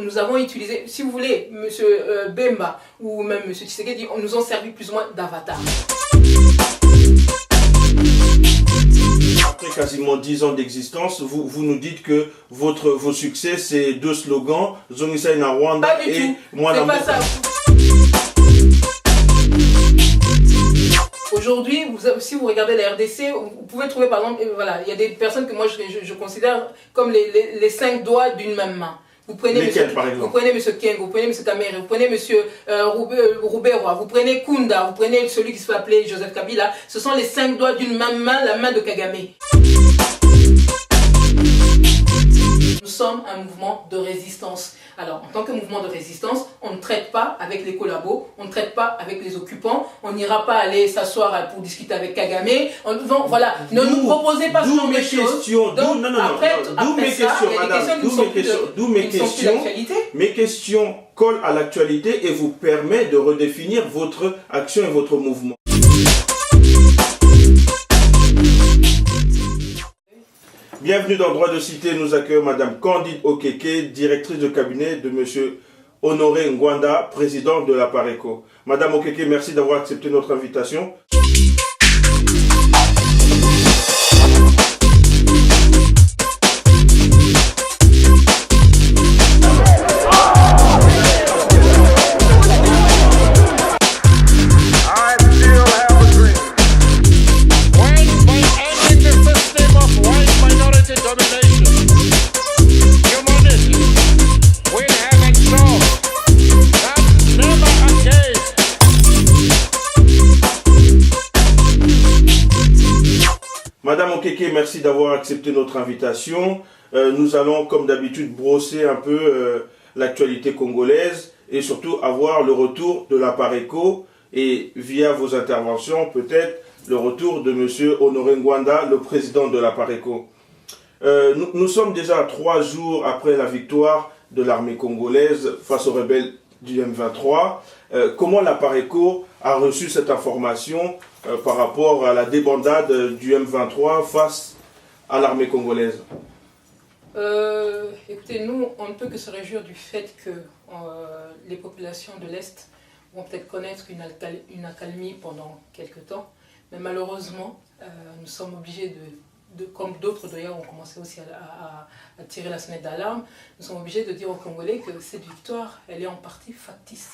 Nous avons utilisé, si vous voulez, M. Bemba ou même M. Tshisekedi, nous ont servi plus ou moins d'avatar. Après quasiment 10 ans d'existence, vous nous dites que vos succès, c'est deux slogans, Zongisa na Rwanda pas du et tout. Moi C'est la pas ça. Aujourd'hui, si vous regardez la RDC, vous pouvez trouver par exemple, voilà, il y a des personnes que moi je considère comme les 5 doigts d'une même main. Vous prenez Lesquels, par exemple? Vous prenez M. Keng, vous prenez M. Kamere, vous prenez M. Rouberoy, vous prenez Kunda, vous prenez celui qui se fait appeler Joseph Kabila. Ce sont les 5 doigts d'une même main, la main de Kagame. Nous sommes un mouvement de résistance. Alors, en tant que mouvement de résistance, on ne traite pas avec les collabos, on ne traite pas avec les occupants, on n'ira pas aller s'asseoir pour discuter avec Kagame. Voilà, ne nous proposez pas ce genre de choses. D'où mes questions. Mes questions collent à l'actualité et vous permettent de redéfinir votre action et votre mouvement. Bienvenue dans Droit de Cité, nous accueillons Madame Candide Okeke, directrice de cabinet de Monsieur Honoré Ngwanda, président de la Pareco. Madame Okeke, merci d'avoir accepté notre invitation. Madame Okeke, merci d'avoir accepté notre invitation. Nous allons, comme d'habitude, brosser un peu l'actualité congolaise et surtout avoir le retour de la Pareco et via vos interventions, peut-être le retour de M. Honoré Ngwanda, le président de la Pareco. Nous sommes déjà 3 jours après la victoire de l'armée congolaise face aux rebelles du M23. Comment la Pareco a reçu cette information par rapport à la débandade du M23 face à l'armée congolaise? Écoutez, nous, on ne peut que se réjouir du fait que les populations de l'Est vont peut-être connaître une accalmie pendant quelques temps. Mais malheureusement, nous sommes obligés comme d'autres d'ailleurs ont commencé aussi à tirer la sonnette d'alarme, nous sommes obligés de dire aux Congolais que cette victoire, elle est en partie factice.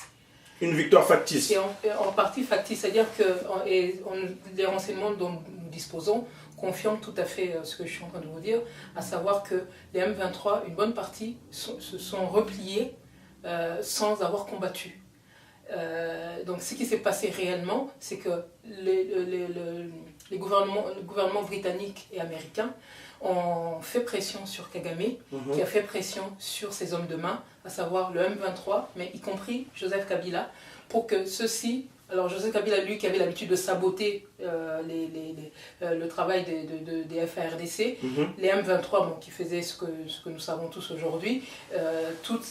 Une victoire factice. C'est en partie factice, c'est-à-dire que les renseignements dont nous disposons confirment tout à fait ce que je suis en train de vous dire, à savoir que les M23, une bonne partie, se sont repliés sans avoir combattu. Donc ce qui s'est passé réellement, c'est que les gouvernements britanniques et américains ont fait pression sur Kagame, qui a fait pression sur ses hommes de main, à savoir le M23, mais y compris Joseph Kabila, pour que ceux-ci... Alors Joseph Kabila, lui, qui avait l'habitude de saboter le travail des FARDC, les M23, qui faisaient ce que nous savons tous aujourd'hui, toutes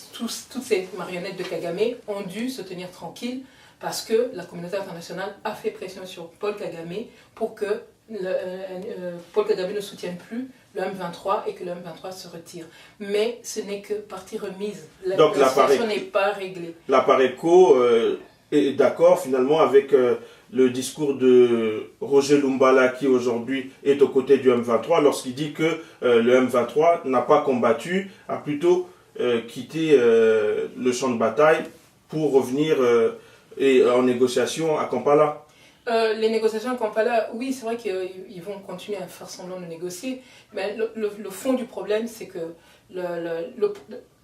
ces marionnettes de Kagame ont dû se tenir tranquilles parce que la communauté internationale a fait pression sur Paul Kagame pour que Paul Kagame ne soutienne plus le M23 et que le M23 se retire. Mais ce n'est que partie remise. La situation n'est pas réglée. La Pareco est d'accord finalement avec le discours de Roger Lumbala qui aujourd'hui est aux côtés du M23 lorsqu'il dit que le M23 n'a pas combattu, a plutôt quitté le champ de bataille pour revenir en négociation à Kampala. Les négociations à Kampala, oui, c'est vrai qu'ils vont continuer à faire semblant de négocier, mais le fond du problème, c'est que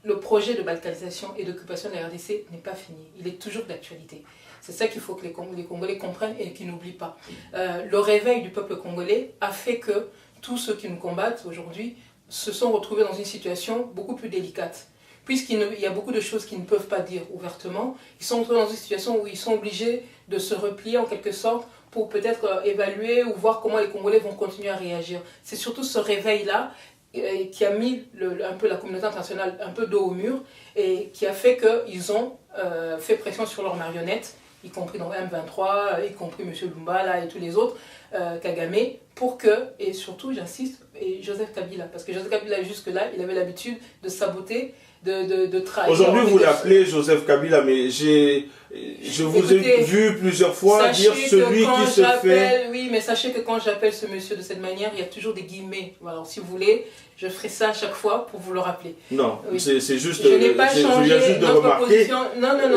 le projet de balkanisation et d'occupation de la RDC n'est pas fini. Il est toujours d'actualité. C'est ça qu'il faut que les Congolais comprennent et qu'ils n'oublient pas. Le réveil du peuple congolais a fait que tous ceux qui nous combattent aujourd'hui se sont retrouvés dans une situation beaucoup plus délicate. Puisqu'il y a beaucoup de choses qu'ils ne peuvent pas dire ouvertement, ils sont retrouvés dans une situation où ils sont obligés de se replier en quelque sorte pour peut-être évaluer ou voir comment les Congolais vont continuer à réagir. C'est surtout ce réveil-là qui a mis un peu la communauté internationale un peu dos au mur et qui a fait qu'ils ont fait pression sur leurs marionnettes, y compris dans M23, y compris M. Lumbala et tous les autres, Kagame pour que, et surtout j'insiste, et Joseph Kabila, parce que Joseph Kabila jusque-là, il avait l'habitude de saboter, de trahir. Aujourd'hui vous l'appelez Joseph Kabila, mais je vous ai vu plusieurs fois dire celui qui se fait... Oui, mais sachez que quand j'appelle ce monsieur de cette manière, il y a toujours des guillemets. Alors si vous voulez, je ferai ça à chaque fois pour vous le rappeler. Non, oui. C'est juste... Je n'ai pas changé je viens juste de remarquer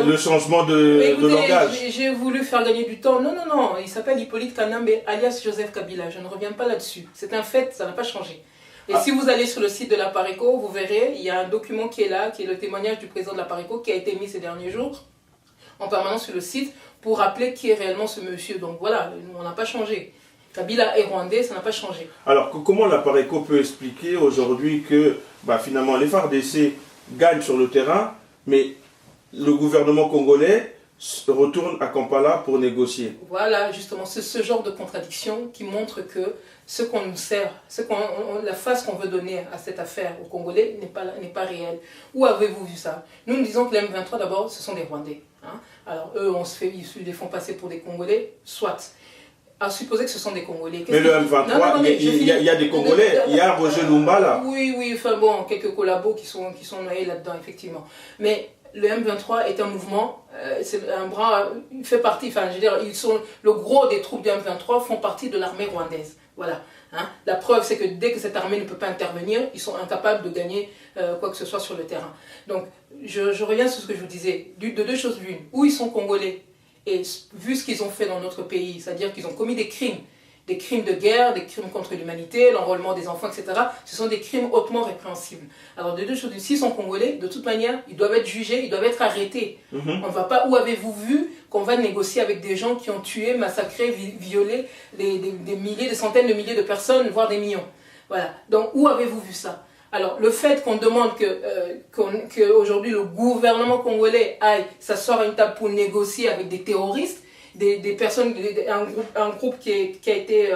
le changement de langage. J'ai voulu faire gagner du temps. Non, il s'appelle Hippolyte Kanambe, alias Joseph Kabila. Je ne reviens pas là-dessus. C'est un fait, ça n'a pas changé. Et si vous allez sur le site de la Pareco, vous verrez, il y a un document qui est là, qui est le témoignage du président de la Pareco, qui a été mis ces derniers jours en permanence sur le site pour rappeler qui est réellement ce monsieur. Donc voilà, on n'a pas changé. Kabila est rwandais, ça n'a pas changé. Alors comment la Pareco peut expliquer aujourd'hui que finalement les FARDC gagnent sur le terrain, mais le gouvernement congolais retourne à Kampala pour négocier? Voilà, justement, c'est ce genre de contradiction qui montre que ce qu'on nous sert, la face qu'on veut donner à cette affaire aux Congolais n'est pas réelle. Où avez-vous vu ça? Nous disons que les M23, d'abord, ce sont des Rwandais. Hein. Alors eux, ils les font passer pour des Congolais, soit. À supposer que ce sont des Congolais. Mais le M23, il y a des Congolais, il y a Roger Lumba là. Oui, enfin bon, quelques collabos qui sont noyés là-dedans, effectivement. Mais le M23 est un mouvement, c'est un bras, il fait partie, enfin je veux dire, le gros des troupes du M23 font partie de l'armée rwandaise. Voilà. Hein. La preuve, c'est que dès que cette armée ne peut pas intervenir, ils sont incapables de gagner quoi que ce soit sur le terrain. Donc, je reviens sur ce que je vous disais. De deux choses l'une. Où ils sont congolais, et vu ce qu'ils ont fait dans notre pays, c'est-à-dire qu'ils ont commis des crimes de guerre, des crimes contre l'humanité, l'enrôlement des enfants, etc. Ce sont des crimes hautement répréhensibles. Alors, de deux choses, s'ils sont congolais, de toute manière, ils doivent être jugés, ils doivent être arrêtés. On ne va pas, où avez-vous vu qu'on va négocier avec des gens qui ont tué, massacré, violé des milliers, des centaines de milliers de personnes, voire des millions? Voilà. Donc, où avez-vous vu ça? Alors, le fait qu'on demande qu'aujourd'hui le gouvernement congolais aille s'asseoir à une table pour négocier avec des terroristes, des personnes, un groupe qui a été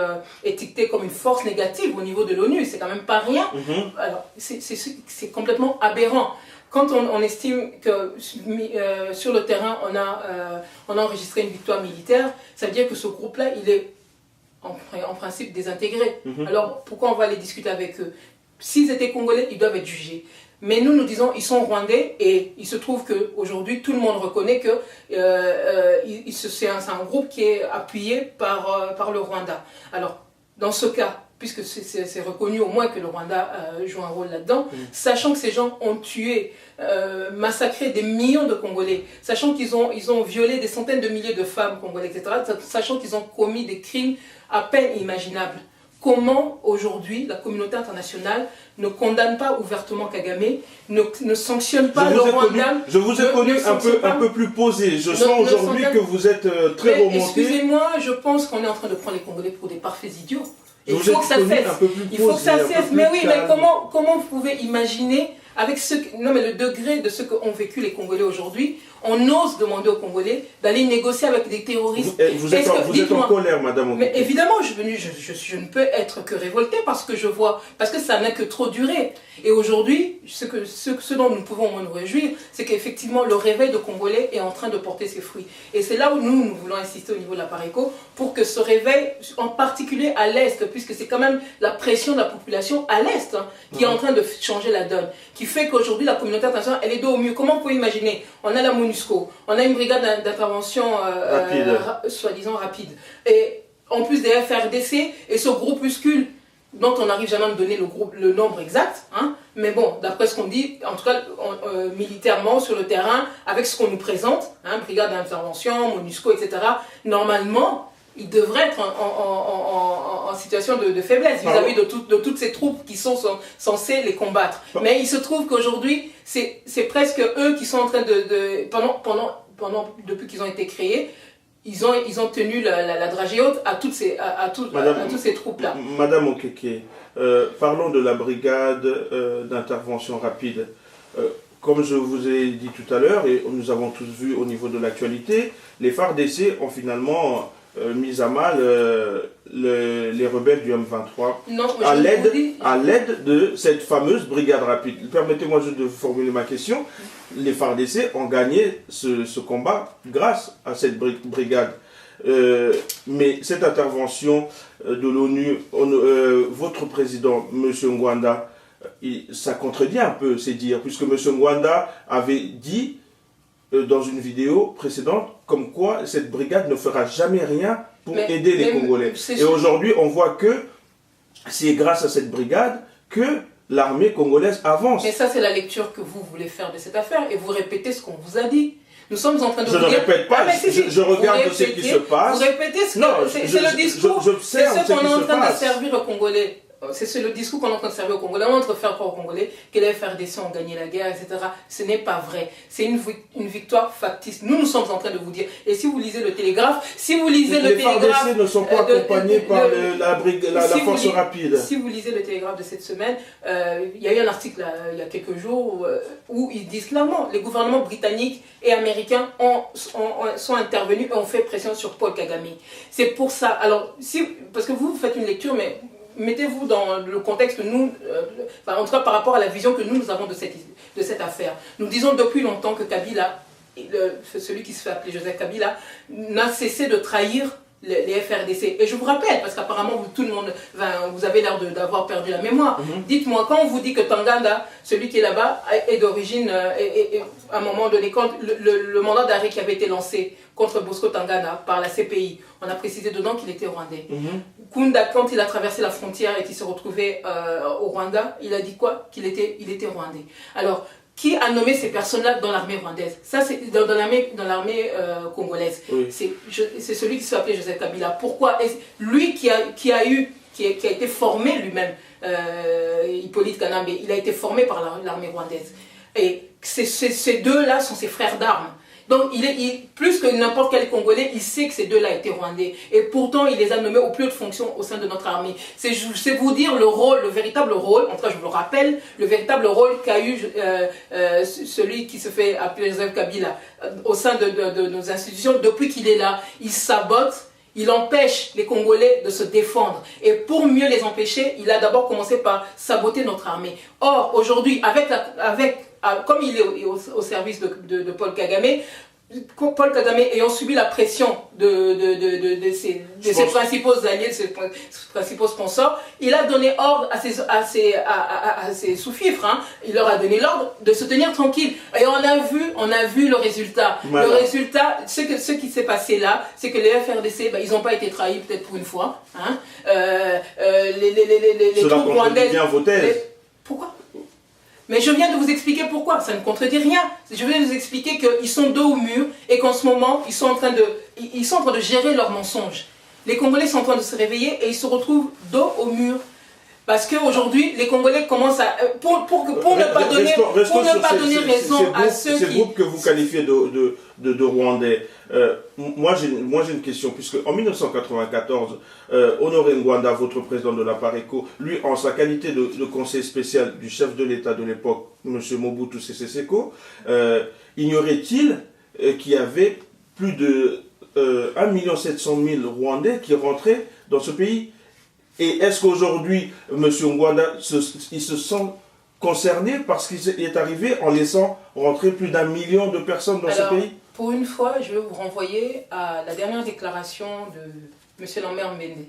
étiqueté comme une force négative au niveau de l'ONU, c'est quand même pas rien. Alors, c'est complètement aberrant. Quand on estime que sur le terrain, on a enregistré une victoire militaire, ça veut dire que ce groupe-là, il est en principe désintégré. Alors, pourquoi on va aller discuter avec eux? S'ils étaient congolais, ils doivent être jugés. Mais nous disons, ils sont rwandais et il se trouve qu'aujourd'hui, tout le monde reconnaît que c'est un groupe qui est appuyé par le Rwanda. Alors, dans ce cas, puisque c'est reconnu au moins que le Rwanda joue un rôle là-dedans, sachant que ces gens ont tué, massacré des millions de Congolais, sachant qu'ils ont violé des centaines de milliers de femmes congolaises, etc., sachant qu'ils ont commis des crimes à peine imaginables. Comment aujourd'hui la communauté internationale ne condamne pas ouvertement Kagame, ne sanctionne pas le Rwanda? Je vous ai connu un peu plus posé. Je sens aujourd'hui que vous êtes très remonté. Excusez-moi, je pense qu'on est en train de prendre les Congolais pour des parfaits idiots. Il faut que ça cesse. Il faut que ça cesse. Mais oui, mais comment vous pouvez imaginer avec le degré de ce qu'ont vécu les Congolais aujourd'hui, on ose demander aux Congolais d'aller négocier avec des terroristes. Vous êtes en colère, madame. Mais évidemment, je ne peux être que révoltée parce que je vois, parce que ça n'a que trop duré. Et aujourd'hui, ce dont nous pouvons nous réjouir, c'est qu'effectivement, le réveil de Congolais est en train de porter ses fruits. Et c'est là où nous voulons insister au niveau de la Pareco, pour que ce réveil, en particulier à l'Est, puisque c'est quand même la pression de la population à l'Est qui est en train de changer la donne, qui fait qu'aujourd'hui, la communauté internationale, elle est dos au mur. Comment vous pouvez imaginer? On a la MONUSCO, on a une brigade d'intervention soi-disant rapide. Et en plus des FRDC et ce groupuscule dont on n'arrive jamais à me donner le nombre exact, hein, mais bon, d'après ce qu'on dit, en tout cas militairement sur le terrain, avec ce qu'on nous présente, hein, brigade d'intervention, MONUSCO, etc., normalement, ils devraient être en situation de faiblesse vis-à-vis de toutes ces troupes qui sont censées les combattre. Mais il se trouve qu'aujourd'hui, c'est presque eux qui sont en train depuis qu'ils ont été créés, ils ont tenu la dragée haute à toutes ces troupes-là. Madame Okeke, parlons de la brigade d'intervention rapide. Comme je vous ai dit tout à l'heure, et nous avons tous vu au niveau de l'actualité, les FARDC ont finalement mis à mal les rebelles du M23 à l'aide de cette fameuse brigade rapide. Permettez-moi juste de formuler ma question. Les FARDC ont gagné ce combat grâce à cette brigade. mais cette intervention de l'ONU, votre président, M. Ngwanda, ça contredit un peu ces dires, puisque M. Ngwanda avait dit dans une vidéo précédente comme quoi cette brigade ne fera jamais rien pour aider les Congolais. Et aujourd'hui, on voit que c'est grâce à cette brigade que l'armée congolaise avance. Mais ça, c'est la lecture que vous voulez faire de cette affaire, et vous répétez ce qu'on vous a dit. Nous sommes en train de je ne répète pas, je regarde ce qui se passe. Vous répétez ce que c'est le discours. C'est ce qu'on est en train de servir aux Congolais. C'est le discours qu'on est en train de servir aux Congolais. On est en train de faire croire aux Congolais que les FRDC ont gagné la guerre, etc. Ce n'est pas vrai. C'est une victoire factice. Nous sommes en train de vous dire. Et si vous lisez le Télégraphe, les FARDC ne sont pas accompagnés par la force rapide. Si vous lisez le Télégraphe de cette semaine, il y a eu un article il y a quelques jours où ils disent clairement les gouvernements britanniques et américains sont intervenus et ont fait pression sur Paul Kagame. C'est pour ça. Alors, parce que vous faites une lecture, mais mettez-vous dans le contexte que nous, en tout cas par rapport à la vision que nous avons de cette affaire. Nous disons depuis longtemps que Kabila, celui qui se fait appeler Joseph Kabila, n'a cessé de trahir les FRDC. Et je vous rappelle, parce qu'apparemment tout le monde, vous avez l'air d'avoir perdu la mémoire. Dites-moi, quand on vous dit que Tanganda, celui qui est là-bas, est d'origine, à un moment donné, quand le mandat d'arrêt qui avait été lancé contre Bosco Tanganda par la CPI, on a précisé dedans qu'il était rwandais. Kunda, quand il a traversé la frontière et qu'il s'est retrouvé au Rwanda, il a dit quoi? Qu'il était rwandais. Alors, qui a nommé ces personnes-là dans l'armée rwandaise? Ça, c'est dans l'armée congolaise. Oui. C'est celui qui s'appelait Joseph Kabila. Pourquoi? Lui qui a été formé lui-même, Hippolyte Kanambe, il a été formé par l'armée rwandaise. Et ces deux-là sont ses frères d'armes. Donc, plus que n'importe quel Congolais, il sait que ces deux-là étaient rwandais. Et pourtant, il les a nommés aux plus hautes fonctions au sein de notre armée. C'est vous dire le véritable rôle, en tout cas je vous le rappelle, le véritable rôle qu'a eu celui qui se fait appeler Joseph Kabila au sein de nos institutions depuis qu'il est là. Il sabote. Il empêche les Congolais de se défendre. Et pour mieux les empêcher, il a d'abord commencé par saboter notre armée. Or, aujourd'hui, comme il est au service de Paul Kagame, Paul Kagame ayant subi la pression de ses principaux alliés, de ses principaux sponsors, il a donné ordre à ses sous-fifres, il leur a donné l'ordre de se tenir tranquille. Et on a vu le résultat. Voilà. Le résultat, ce qui s'est passé là, c'est que les FRDC, ils n'ont pas été trahis peut-être pour une fois. Les troupes rwandaises. Bien vos thèses. Pourquoi? Mais je viens de vous expliquer pourquoi, ça ne contredit rien. Je viens de vous expliquer qu'ils sont dos au mur et qu'en ce moment, ils sont en train de gérer leurs mensonges. Les Congolais sont en train de se réveiller et ils se retrouvent dos au mur. Parce qu'aujourd'hui, les Congolais commencent à... Pour ne pas donner raison à ceux qui... Ces groupes que vous qualifiez de Rwandais. Moi, j'ai une question, puisque en 1994, Honoré Ngwanda, votre président de la PARECO, lui, en sa qualité de conseiller spécial du chef de l'État de l'époque, M. Mobutu Sese Seko, ignorait-il qu'il y avait plus de 1 700 000 Rwandais qui rentraient dans ce pays? Et est-ce qu'aujourd'hui, M. Ngwanda, il se sent concerné parce qu'il est arrivé en laissant rentrer plus d'1 million de personnes dans ce pays? Pour une fois, je vais vous renvoyer à la dernière déclaration de M. Lambert Mende,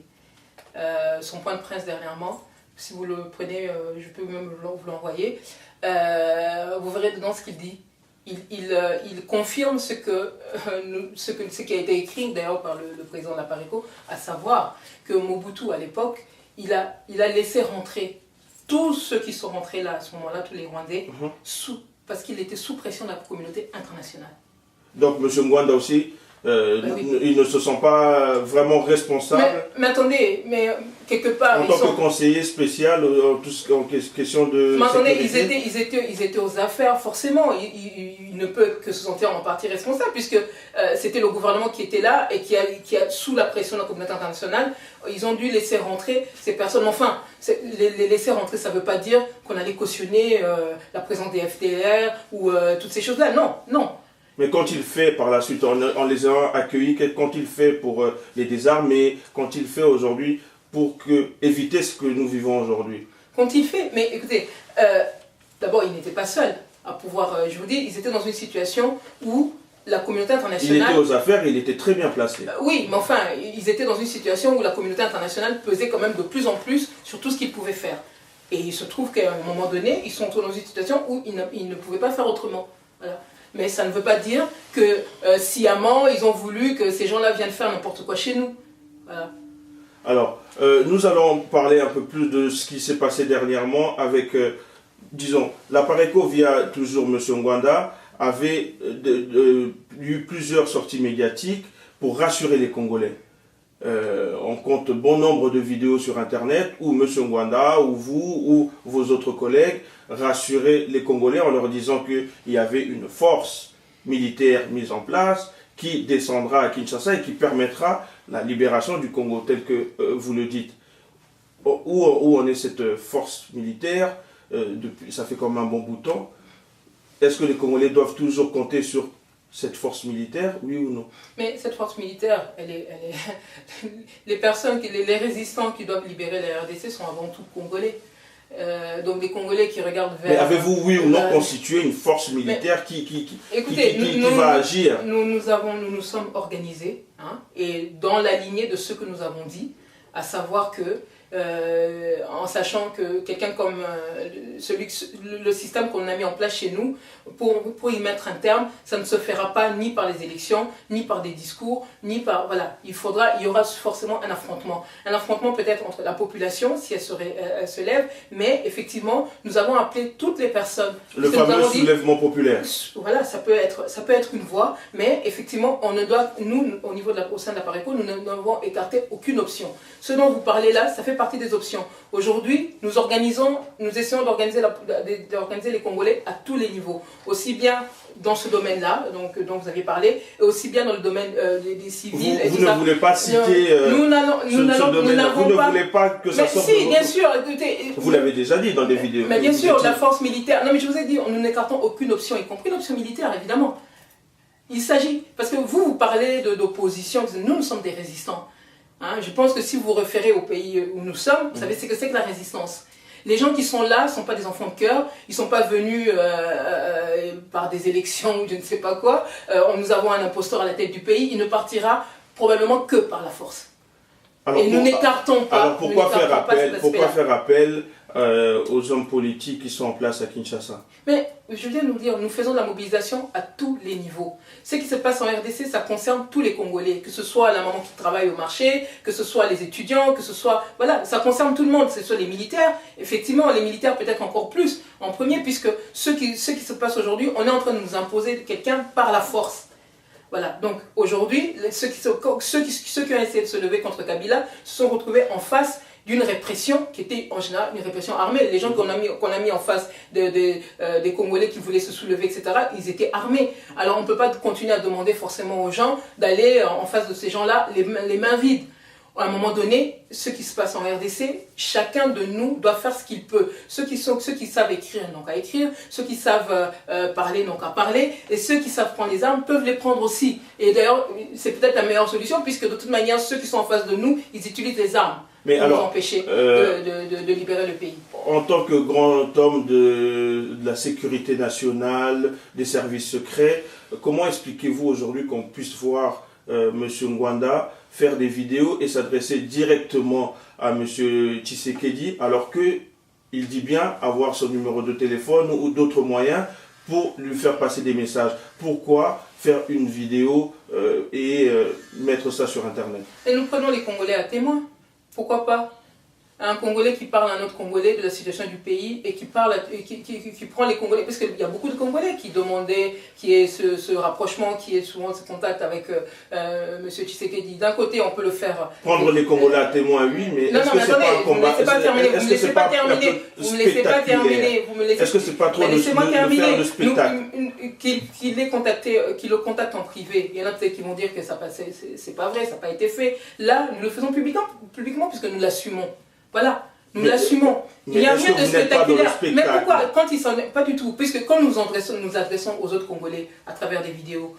son point de presse dernièrement. Si vous le prenez, je peux même vous l'envoyer. Vous verrez dedans ce qu'il dit. Il confirme ce qui a été écrit d'ailleurs par le président de la PARECO, à savoir que Mobutu à l'époque, il a laissé rentrer tous ceux qui sont rentrés là à ce moment-là, tous les Rwandais, parce qu'il était sous pression de la communauté internationale. Donc M. Ngwanda aussi, oui. Il ne se sent pas vraiment responsable. Mais attendez, mais quelque part... En tant que conseiller spécial, en question de... Mais attendez, ils étaient aux affaires, forcément. Il ne peut que se sentir en partie responsable, puisque c'était le gouvernement qui était là et qui a, sous la pression de la communauté internationale, ils ont dû laisser rentrer ces personnes. Enfin, les laisser rentrer, ça ne veut pas dire qu'on allait cautionner la présence des FDR ou toutes ces choses-là. Non, non. Mais quand il fait par la suite, en les ayant accueillis, quand il fait pour les désarmer, quand il fait aujourd'hui pour éviter ce que nous vivons aujourd'hui? Quand il fait, mais écoutez, d'abord il n'était pas seul à pouvoir, je vous dis, ils étaient dans une situation où la communauté Il internationale... était aux affaires, il était très bien placé. Oui, mais enfin, ils étaient dans une situation où la communauté internationale pesait quand même de plus en plus sur tout ce qu'ils pouvaient faire. Et il se trouve qu'à un moment donné, ils sont dans une situation où ils ne pouvaient pas faire autrement. Voilà. Mais ça ne veut pas dire que sciemment, ils ont voulu que ces gens-là viennent faire n'importe quoi chez nous. Voilà. Alors, nous allons parler un peu plus de ce qui s'est passé dernièrement avec, disons, la Pareco via toujours M. Ngwanda avait eu plusieurs sorties médiatiques pour rassurer les Congolais. On compte bon nombre de vidéos sur Internet où M. Ngwanda, ou vous, ou vos autres collègues rassuraient les Congolais en leur disant qu'il y avait une force militaire mise en place qui descendra à Kinshasa et qui permettra la libération du Congo, tel que vous le dites. Où en est cette force militaire depuis, ça fait comme un bon bout de temps. Est-ce que les Congolais doivent toujours compter sur cette force militaire, oui ou non? Mais cette force militaire, les personnes, les résistants qui doivent libérer la RDC sont avant tout congolais. Donc des Congolais qui regardent vers... Mais avez-vous, oui ou non, constitué une force militaire qui va agir? Nous nous sommes organisés, hein, et dans la lignée de ce que nous avons dit, à savoir que en sachant que quelqu'un comme le système qu'on a mis en place chez nous, pour y mettre un terme, ça ne se fera pas ni par les élections, ni par des discours, ni par... Voilà, il y aura forcément un affrontement. Un affrontement peut-être entre la population, si elle se lève, mais effectivement, nous avons appelé toutes les personnes. Le fameux soulèvement populaire. Voilà, ça peut être une voie, mais effectivement, on ne doit, nous, au sein de la Pareco, nous n'avons écarté aucune option. Ce dont vous parlez là, ça fait partie des options. Aujourd'hui, nous essayons d'organiser les Congolais à tous les niveaux. Aussi bien dans ce domaine-là, dont vous aviez parlé, et aussi bien dans le domaine des civils. Vous ne voulez pas citer nous ne voulez pas que ça sorte de bien sûr, écoutez... Vous l'avez déjà dit dans des vidéos. Mais bien sûr, la force militaire... Non mais je vous ai dit, nous n'écartons aucune option, y compris l'option militaire, évidemment. Il s'agit... Parce que vous parlez d'opposition, nous sommes des résistants. Hein, je pense que si vous vous référez au pays où nous sommes, vous savez ce que c'est que la résistance. Les gens qui sont là ne sont pas des enfants de cœur, ils ne sont pas venus par des élections ou je ne sais pas quoi. Nous avons un imposteur à la tête du pays, il ne partira probablement que par la force. Alors, et nous n'écartons pas. Alors pourquoi faire appel aux hommes politiques qui sont en place à Kinshasa? Mais je viens de nous dire, nous faisons de la mobilisation à tous les niveaux. Ce qui se passe en RDC, ça concerne tous les Congolais, que ce soit la maman qui travaille au marché, que ce soit les étudiants, que ce soit... Voilà, ça concerne tout le monde, ce sont les militaires. Effectivement, les militaires peut-être encore plus en premier, puisque ce qui se passe aujourd'hui, on est en train de nous imposer quelqu'un par la force. Voilà, donc aujourd'hui, ceux qui ont essayé de se lever contre Kabila se sont retrouvés en face d'une répression qui était en général une répression armée. Les gens qu'on a mis en face des Congolais qui voulaient se soulever, etc., ils étaient armés. Alors on ne peut pas continuer à demander forcément aux gens d'aller en face de ces gens-là les mains vides. À un moment donné, ce qui se passe en RDC, chacun de nous doit faire ce qu'il peut. Ceux qui savent écrire n'ont qu'à écrire, ceux qui savent parler n'ont qu'à parler, et ceux qui savent prendre les armes peuvent les prendre aussi. Et d'ailleurs, c'est peut-être la meilleure solution, puisque de toute manière, ceux qui sont en face de nous, ils utilisent les armes pour nous empêcher de libérer le pays. En tant que grand homme de la sécurité nationale, des services secrets, comment expliquez-vous aujourd'hui qu'on puisse voir M. Ngwanda faire des vidéos et s'adresser directement à M. Tshisekedi, alors qu'il dit bien avoir son numéro de téléphone ou d'autres moyens pour lui faire passer des messages? Pourquoi faire une vidéo et mettre ça sur Internet? Et nous prenons les Congolais à témoin. Pourquoi pas? Un Congolais qui parle à un autre Congolais de la situation du pays et qui prend les Congolais, parce qu'il y a beaucoup de Congolais qui demandaient qu'il y ait ce rapprochement, qui ait souvent ce contact avec M. Tshisekedi. D'un côté, on peut le faire... Prendre les Congolais à témoin, oui, mais est-ce que c'est pas un combat? Vous ne me laissez pas terminer. Vous me laissez pas terminer. Est-ce que c'est pas trop de faire le spectacle? Qu'il le contacte en privé. Il y en a peut-être qui vont dire que c'est pas vrai, ça n'a pas été fait. Là, nous le faisons publiquement puisque nous l'assumons. Voilà, nous l'assumons. Il n'y a rien de spectaculaire. Mais pourquoi? Pas du tout. Puisque quand nous adressons aux autres Congolais à travers des vidéos,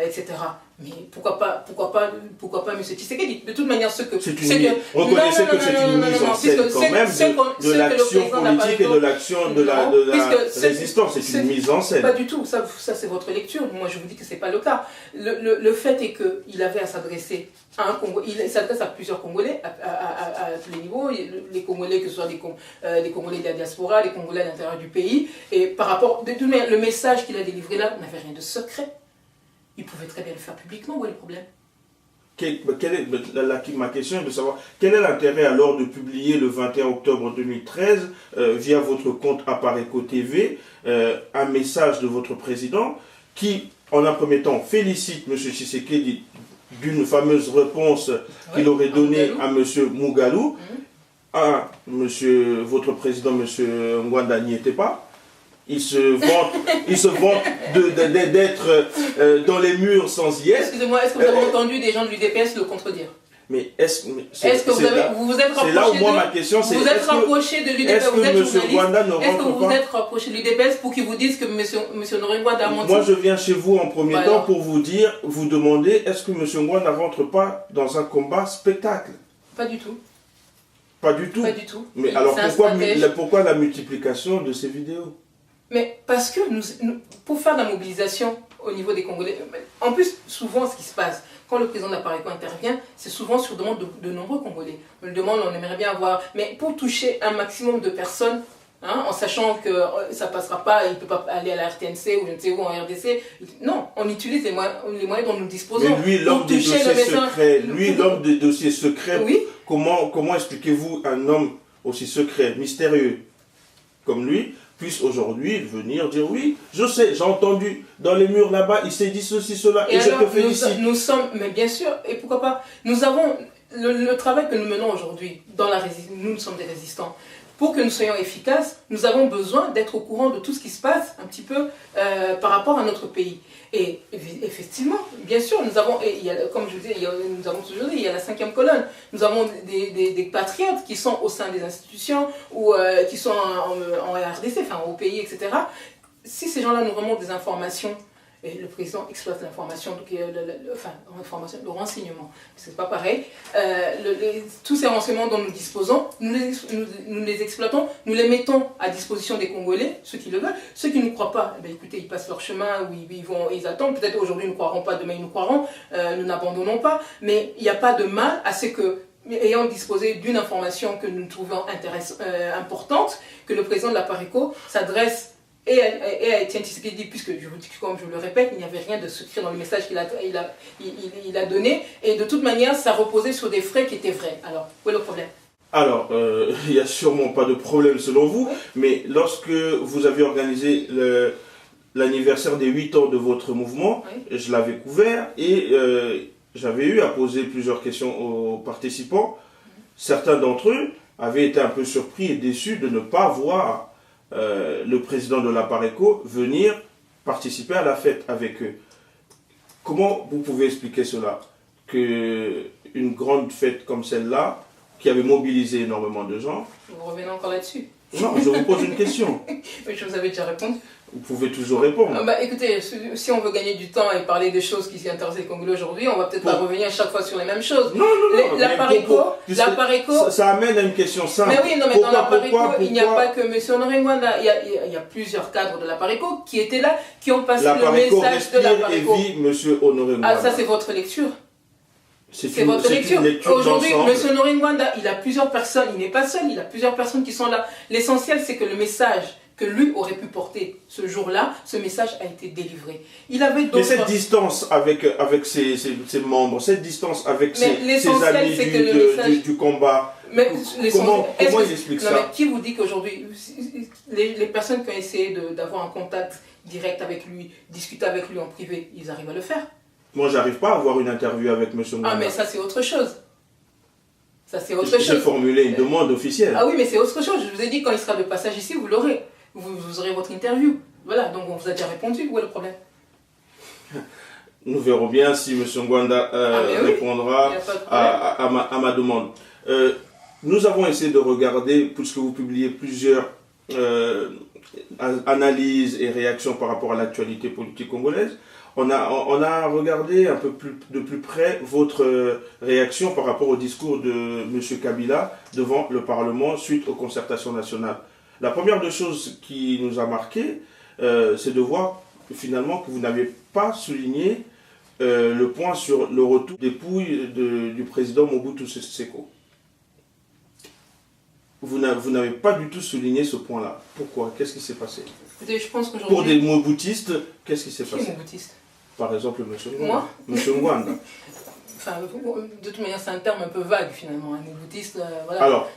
etc. Mais pourquoi pas M. Tshisekedi? De toute manière, reconnaissez que c'est une mise en scène quand même de l'action politique et de l'action de la résistance. C'est une mise en scène. Pas du tout, ça c'est votre lecture. Moi je vous dis que c'est pas le cas. Le fait est qu'il avait à s'adresser à un Congolais, il s'adresse à plusieurs Congolais, à tous les niveaux, les Congolais, que ce soit les Congolais de la diaspora, les Congolais à l'intérieur du pays, et par rapport, de toute manière, le message qu'il a délivré là n'avait rien de secret. Il pouvait très bien le faire publiquement, où est le problème? Ma question est de savoir quel est l'intérêt alors de publier le 21 octobre 2013 via votre compte Apareco TV un message de votre président qui, en un premier temps, félicite M. Tshisekedi d'une fameuse réponse qu'il aurait donnée à M. Mugalu. Votre président, M. Ngwanda, n'y était pas. Il se vante d'être dans les murs sans y être. Excusez-moi, est-ce que vous avez entendu des gens de l'UDPS le contredire? Mais est-ce que vous vous êtes rapproché c'est là où moi ma question c'est vous êtes rapproché de l'UDPS? Est-ce que M. Ngwanda ne rentre pas? Est-ce que vous vous êtes rapproché de l'UDPS pour qu'ils vous disent que M. Ngwanda a menti? Moi je viens chez vous en premier temps pour vous demander est-ce que M. Ngwanda ne rentre pas dans un combat spectacle? Pas du tout. Pas du tout? Pas du tout. Mais alors pourquoi la multiplication de ces vidéos? Mais parce que pour faire de la mobilisation au niveau des Congolais, en plus, souvent ce qui se passe, quand le président de la Pareco intervient, c'est souvent sur demande de nombreux Congolais. On le demande, on aimerait bien avoir, mais pour toucher un maximum de personnes, en sachant que ça ne passera pas, il ne peut pas aller à la RTNC ou je ne sais où en RDC, non, on utilise les moyens dont nous disposons. Mais lui, l'homme des dossiers secrets, oui. Comment expliquez-vous un homme aussi secret, mystérieux comme lui puisse aujourd'hui venir dire oui, je sais, j'ai entendu dans les murs là-bas, il s'est dit ceci, cela, et je te félicite. Nous sommes, mais bien sûr, et pourquoi pas, nous avons le travail que nous menons aujourd'hui, nous sommes des résistants. Pour que nous soyons efficaces, nous avons besoin d'être au courant de tout ce qui se passe un petit peu par rapport à notre pays. Et effectivement, bien sûr, nous avons, comme je vous dis, nous avons toujours dit, il y a la 5e colonne. Nous avons des patriotes qui sont au sein des institutions ou qui sont en RDC, enfin au pays, etc. Si ces gens-là nous remontent des informations, et le président exploite l'information, le renseignement, c'est pas pareil. Tous ces renseignements dont nous disposons, nous les exploitons, nous les mettons à disposition des Congolais, ceux qui le veulent. Ceux qui ne croient pas, écoutez, ils passent leur chemin, ou ils attendent. Peut-être aujourd'hui ils ne croiront pas, demain ils nous croiront, nous n'abandonnons pas. Mais il n'y a pas de mal à ce que, ayant disposé d'une information que nous trouvons importante, que le président de la Pareco s'adresse et à Etienne Tshisekedi, puisque comme je le répète, il n'y avait rien de secret dans le message qu'il a donné, et de toute manière, ça reposait sur des faits qui étaient vrais. Alors, où est le problème? Alors, il n'y a sûrement pas de problème selon vous, oui. Mais lorsque vous avez organisé l'anniversaire des 8 ans de votre mouvement, oui. Je l'avais couvert et j'avais eu à poser plusieurs questions aux participants. Certains d'entre eux avaient été un peu surpris et déçus de ne pas voir le président de la Pareco venir participer à la fête avec eux. Comment vous pouvez expliquer cela? Qu'une grande fête comme celle-là, qui avait mobilisé énormément de gens... Vous revenez encore là-dessus? Non, je vous pose une question. Je vous avais déjà répondu. Vous pouvez toujours répondre. Écoutez, si on veut gagner du temps et parler des choses qui intéressent les Congolais aujourd'hui, on va peut-être pas revenir à chaque fois sur les mêmes choses. Non. La Pareco... Ça amène à une question simple. Mais oui, non, mais dans la Pareco, il n'y a pas que M. Honoré Ngwanda. Il y a plusieurs cadres de la Pareco qui étaient là, qui ont passé le message de la Pareco. Et vit M. Honoré Ngwanda. Ah, ça c'est votre lecture. C'est votre lecture. Aujourd'hui, M. Honoré Ngwanda, il a plusieurs personnes, il n'est pas seul, il a plusieurs personnes qui sont là. L'essentiel, c'est que le message que lui aurait pu porter ce jour-là, ce message a été délivré. Il avait d'autres... Mais cette distance avec ses membres, cette distance avec ses amis du combat, comment il explique ça? Mais qui vous dit qu'aujourd'hui, les personnes qui ont essayé d'avoir un contact direct avec lui, discuter avec lui en privé, ils arrivent à le faire? Moi, j'arrive pas à avoir une interview avec M. Ngwanda. Ah, mais ça, c'est autre chose. Ça, c'est autre chose. J'ai formulé une demande officielle. Ah oui, mais c'est autre chose. Je vous ai dit, quand il sera de passage ici, vous l'aurez. Vous aurez votre interview. Voilà, donc on vous a déjà répondu. Où est le problème? Nous verrons bien si M. Ngwanda répondra à ma demande. Nous avons essayé de regarder, puisque vous publiez plusieurs analyses et réactions par rapport à l'actualité politique congolaise, on a regardé un peu de plus près votre réaction par rapport au discours de M. Kabila devant le Parlement suite aux concertations nationales. La première des choses qui nous a marqué, c'est de voir finalement que vous n'avez pas souligné le point sur le retour des dépouilles du président Mobutu Sese Seko. Vous n'avez pas du tout souligné ce point-là. Pourquoi? Qu'est-ce qui s'est passé? Écoutez, je pense qu'aujourd'hui... Pour des Mobutistes, qu'est-ce qui s'est passé? Qui est Mobutiste? Par exemple, M. Ngwanda. Moi? M. Ngwanda. Enfin, de toute manière, c'est un terme un peu vague finalement. Un Mobutiste, voilà. Alors,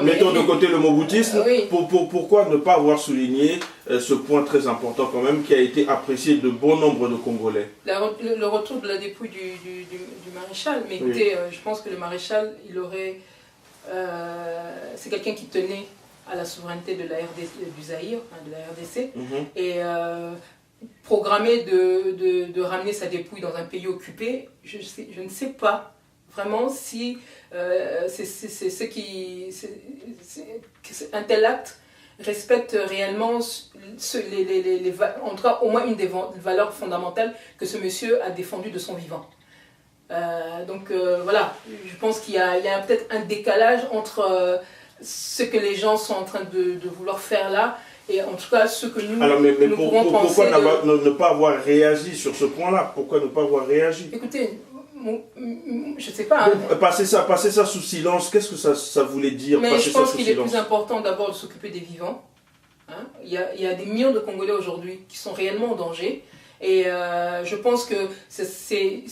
mettons de côté le Moboutisme. Oui. Pourquoi ne pas avoir souligné ce point très important quand même qui a été apprécié de bon nombre de Congolais? Le retour de la dépouille du maréchal. Mais écoutez, je pense que le maréchal, il aurait... c'est quelqu'un qui tenait à la souveraineté de la du Zaïre, de la RDC, et programmer de ramener sa dépouille dans un pays occupé, je ne sais pas vraiment si un tel acte respecte réellement en tout cas au moins une des valeurs fondamentales que ce monsieur a défendues de son vivant. Donc voilà, je pense qu'il y a peut-être un décalage entre ce que les gens sont en train de vouloir faire là et en tout cas ce que nous, nous pouvons penser. Pourquoi ne pas avoir réagi sur ce point-là? Pourquoi ne pas avoir réagi? Écoutez, je ne sais pas. Hein. Passer ça sous silence, qu'est-ce que ça voulait dire? Mais je pense qu'il est plus important d'abord de s'occuper des vivants. Hein. Il y a des millions de Congolais aujourd'hui qui sont réellement en danger. Et je pense que c'est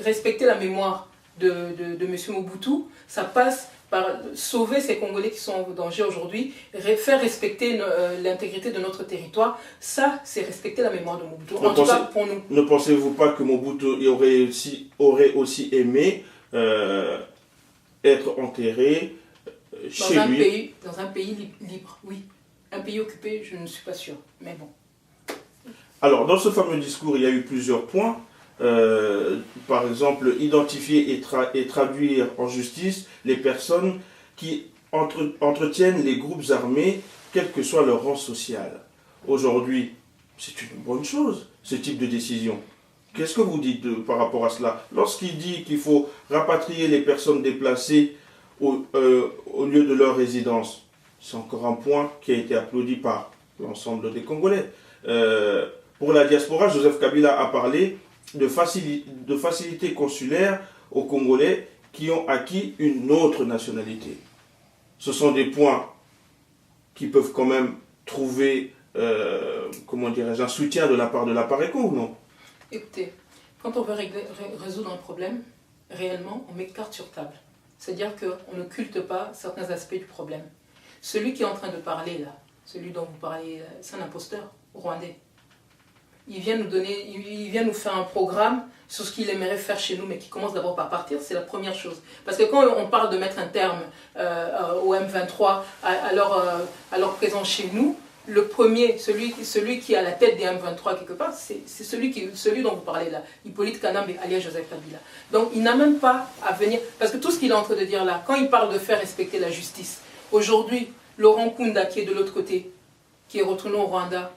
respecter la mémoire de M. Mobutu, ça passe par sauver ces Congolais qui sont en danger aujourd'hui, faire respecter l'intégrité de notre territoire. Ça, c'est respecter la mémoire de Mobutu. En tout cas, pour nous. Ne pensez-vous pas que Mobutu aurait aussi aimé être enterré chez lui? Dans un pays libre, oui. Un pays occupé, je ne suis pas sûre. Mais bon. Alors, dans ce fameux discours, il y a eu plusieurs points. Par exemple, identifier et traduire en justice les personnes qui entretiennent les groupes armés, quel que soit leur rang social. Aujourd'hui, c'est une bonne chose, ce type de décision. Qu'est-ce que vous dites par rapport à cela? Lorsqu'il dit qu'il faut rapatrier les personnes déplacées au lieu de leur résidence, c'est encore un point qui a été applaudi par l'ensemble des Congolais. Pour la diaspora, Joseph Kabila a parlé de facilité consulaire aux Congolais qui ont acquis une autre nationalité. Ce sont des points qui peuvent quand même trouver un soutien de la part de la PARECO ou non? Écoutez, quand on veut résoudre un problème, réellement, on met carte sur table. C'est-à-dire qu'on n'occulte pas certains aspects du problème. Celui qui est en train de parler là, celui dont vous parlez, c'est un imposteur rwandais. Il vient nous faire un programme sur ce qu'il aimerait faire chez nous, mais qui commence d'abord par partir, c'est la première chose. Parce que quand on parle de mettre un terme au M23, à leur présence chez nous, le premier, celui qui est à la tête des M23 quelque part, c'est celui dont vous parlez là, Hippolyte Kanambe, alias Joseph Kabila. Donc il n'a même pas à venir, parce que tout ce qu'il est en train de dire là, quand il parle de faire respecter la justice, aujourd'hui, Laurent Kunda qui est de l'autre côté, qui est retourné au Rwanda,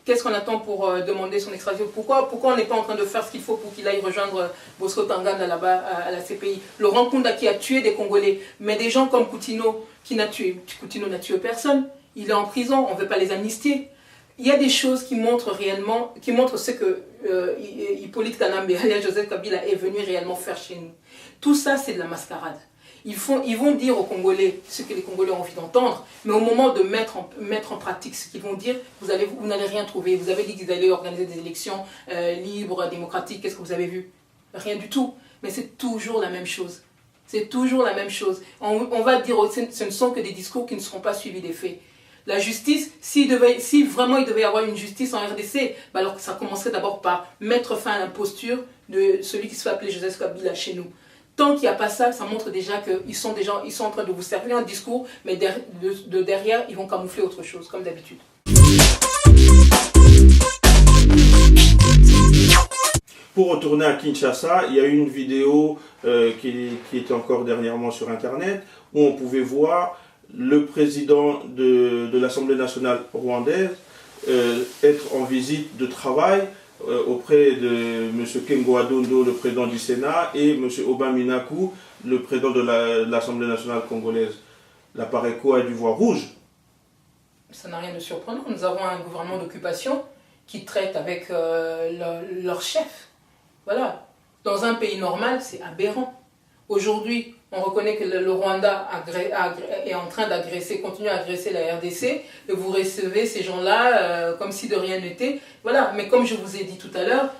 qu'est-ce qu'on attend pour demander son extradition? Pourquoi on n'est pas en train de faire ce qu'il faut pour qu'il aille rejoindre Bosco Tangana là-bas à la CPI? Laurent Kunda qui a tué des Congolais, mais des gens comme Coutinho, Coutinho n'a tué personne. Il est en prison, on ne veut pas les amnistier. Il y a des choses qui montrent réellement, qui montrent ce que Hippolyte Kanambe, alias Joseph Kabila, est venu réellement faire chez nous. Tout ça, c'est de la mascarade. Ils vont dire aux Congolais ce que les Congolais ont envie d'entendre, mais au moment de mettre en pratique ce qu'ils vont dire, vous n'allez rien trouver. Vous avez dit qu'ils allaient organiser des élections libres, démocratiques, qu'est-ce que vous avez vu? Rien du tout. Mais c'est toujours la même chose. C'est toujours la même chose. On va dire, ce ne sont que des discours qui ne seront pas suivis des faits. La justice, si vraiment il devait y avoir une justice en RDC, alors ça commencerait d'abord par mettre fin à l'imposture de celui qui se fait appeler Joseph Kabila chez nous. Tant qu'il n'y a pas ça, ça montre déjà qu'ils sont en train de vous servir un discours, mais derrière, ils vont camoufler autre chose, comme d'habitude. Pour retourner à Kinshasa, il y a eu une vidéo qui était encore dernièrement sur Internet, où on pouvait voir le président de l'Assemblée nationale rwandaise être en visite de travail auprès de M. Kengo Adondo, le président du Sénat, et M. Aubin Minakou, le président de l'Assemblée nationale congolaise. La PARECO a du voix rouge. Ça n'a rien de surprenant. Nous avons un gouvernement d'occupation qui traite avec leur chef. Voilà. Dans un pays normal, c'est aberrant. Aujourd'hui, on reconnaît que le Rwanda est en train d'agresser, continue à agresser la RDC, et vous recevez ces gens-là comme si de rien n'était. Voilà, mais comme je vous ai dit tout à l'heure,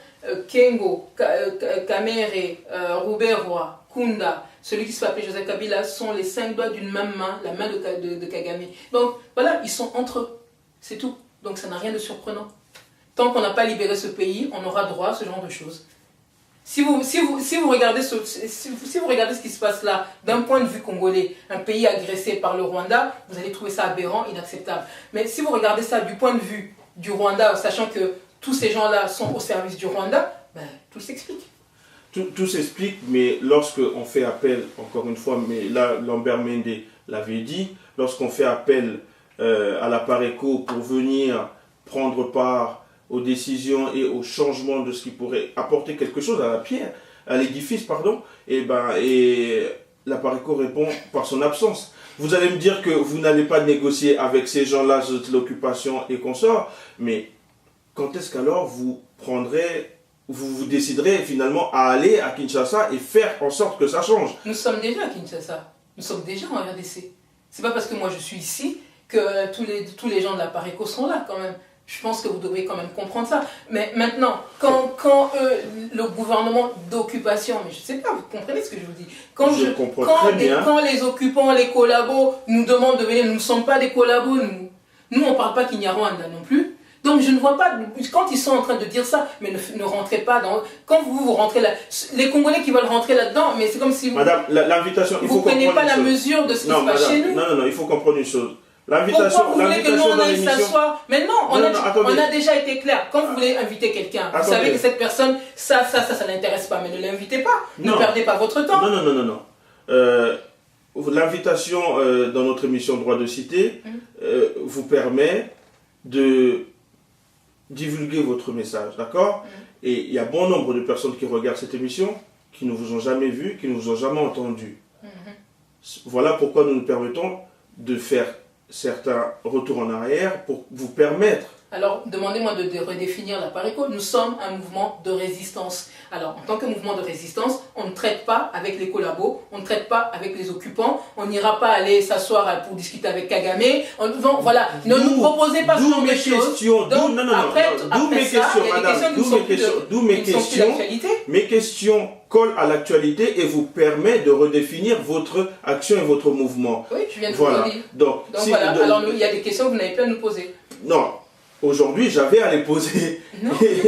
Kengo, Kamere, Rouberwa, Kunda, celui qui se fait appeler Joseph Kabila, sont les 5 doigts d'une même main, la main de Kagame. Donc voilà, ils sont entre eux, c'est tout. Donc ça n'a rien de surprenant. Tant qu'on n'a pas libéré ce pays, on aura droit à ce genre de choses. Si vous regardez ce qui se passe là, d'un point de vue congolais, un pays agressé par le Rwanda, vous allez trouver ça aberrant, inacceptable. Mais si vous regardez ça du point de vue du Rwanda, sachant que tous ces gens-là sont au service du Rwanda, ben, tout s'explique. Tout s'explique, mais lorsqu'on fait appel, encore une fois, mais là, Lambert Mende l'avait dit, lorsqu'on fait appel à la PARECO pour venir prendre part aux décisions et au changement de ce qui pourrait apporter quelque chose à la pierre, à l'édifice, pardon, et la PARECO répond par son absence. Vous allez me dire que vous n'allez pas négocier avec ces gens-là de l'occupation et consorts, mais quand est-ce qu'alors vous déciderez finalement à aller à Kinshasa et faire en sorte que ça change? Nous sommes déjà à Kinshasa, nous sommes déjà en RDC. C'est pas parce que moi je suis ici que tous les gens de la PARECO sont là quand même. Je pense que vous devriez quand même comprendre ça. Mais maintenant, quand le gouvernement d'occupation, mais je ne sais pas, vous comprenez ce que je vous dis. Quand les occupants, les collabos nous demandent de venir, nous ne sommes pas des collabos, nous on ne parle pas Kinyarwanda non plus. Donc je ne vois pas, quand ils sont en train de dire ça, mais ne rentrez pas dans... Quand vous rentrez là, les Congolais qui veulent rentrer là-dedans, mais c'est comme si vous... Madame, l'invitation, il faut comprendre... Vous ne prenez pas la mesure de ce qui se passe chez nous. Non, il faut comprendre une chose. L'invitation, pourquoi vous voulez que nous on aille s'asseoir? Mais non, on a déjà été clair. Quand vous voulez inviter quelqu'un, vous savez que cette personne, ça n'intéresse pas, mais ne l'invitez pas. Ne perdez pas votre temps. Non. L'invitation dans notre émission Droit de cité vous permet de divulguer votre message, d'accord? Et il y a bon nombre de personnes qui regardent cette émission qui ne vous ont jamais vu, qui ne vous ont jamais entendu. Voilà pourquoi nous nous permettons de faire certains retours en arrière pour vous permettre. Alors, demandez-moi de redéfinir la PARECO. Nous sommes un mouvement de résistance. Alors, en tant que mouvement de résistance, on ne traite pas avec les collabos, on ne traite pas avec les occupants, on n'ira pas aller s'asseour pour discuter avec Kagame. Voilà, ne nous proposez pas ce genre de choses. D'où mes questions, mes questions collent à l'actualité et vous permettent de redéfinir votre action et votre mouvement. Oui, je viens de vous le dire. Donc voilà, alors il y a des questions que vous n'avez pas à nous poser. Non. Aujourd'hui, j'avais à les poser.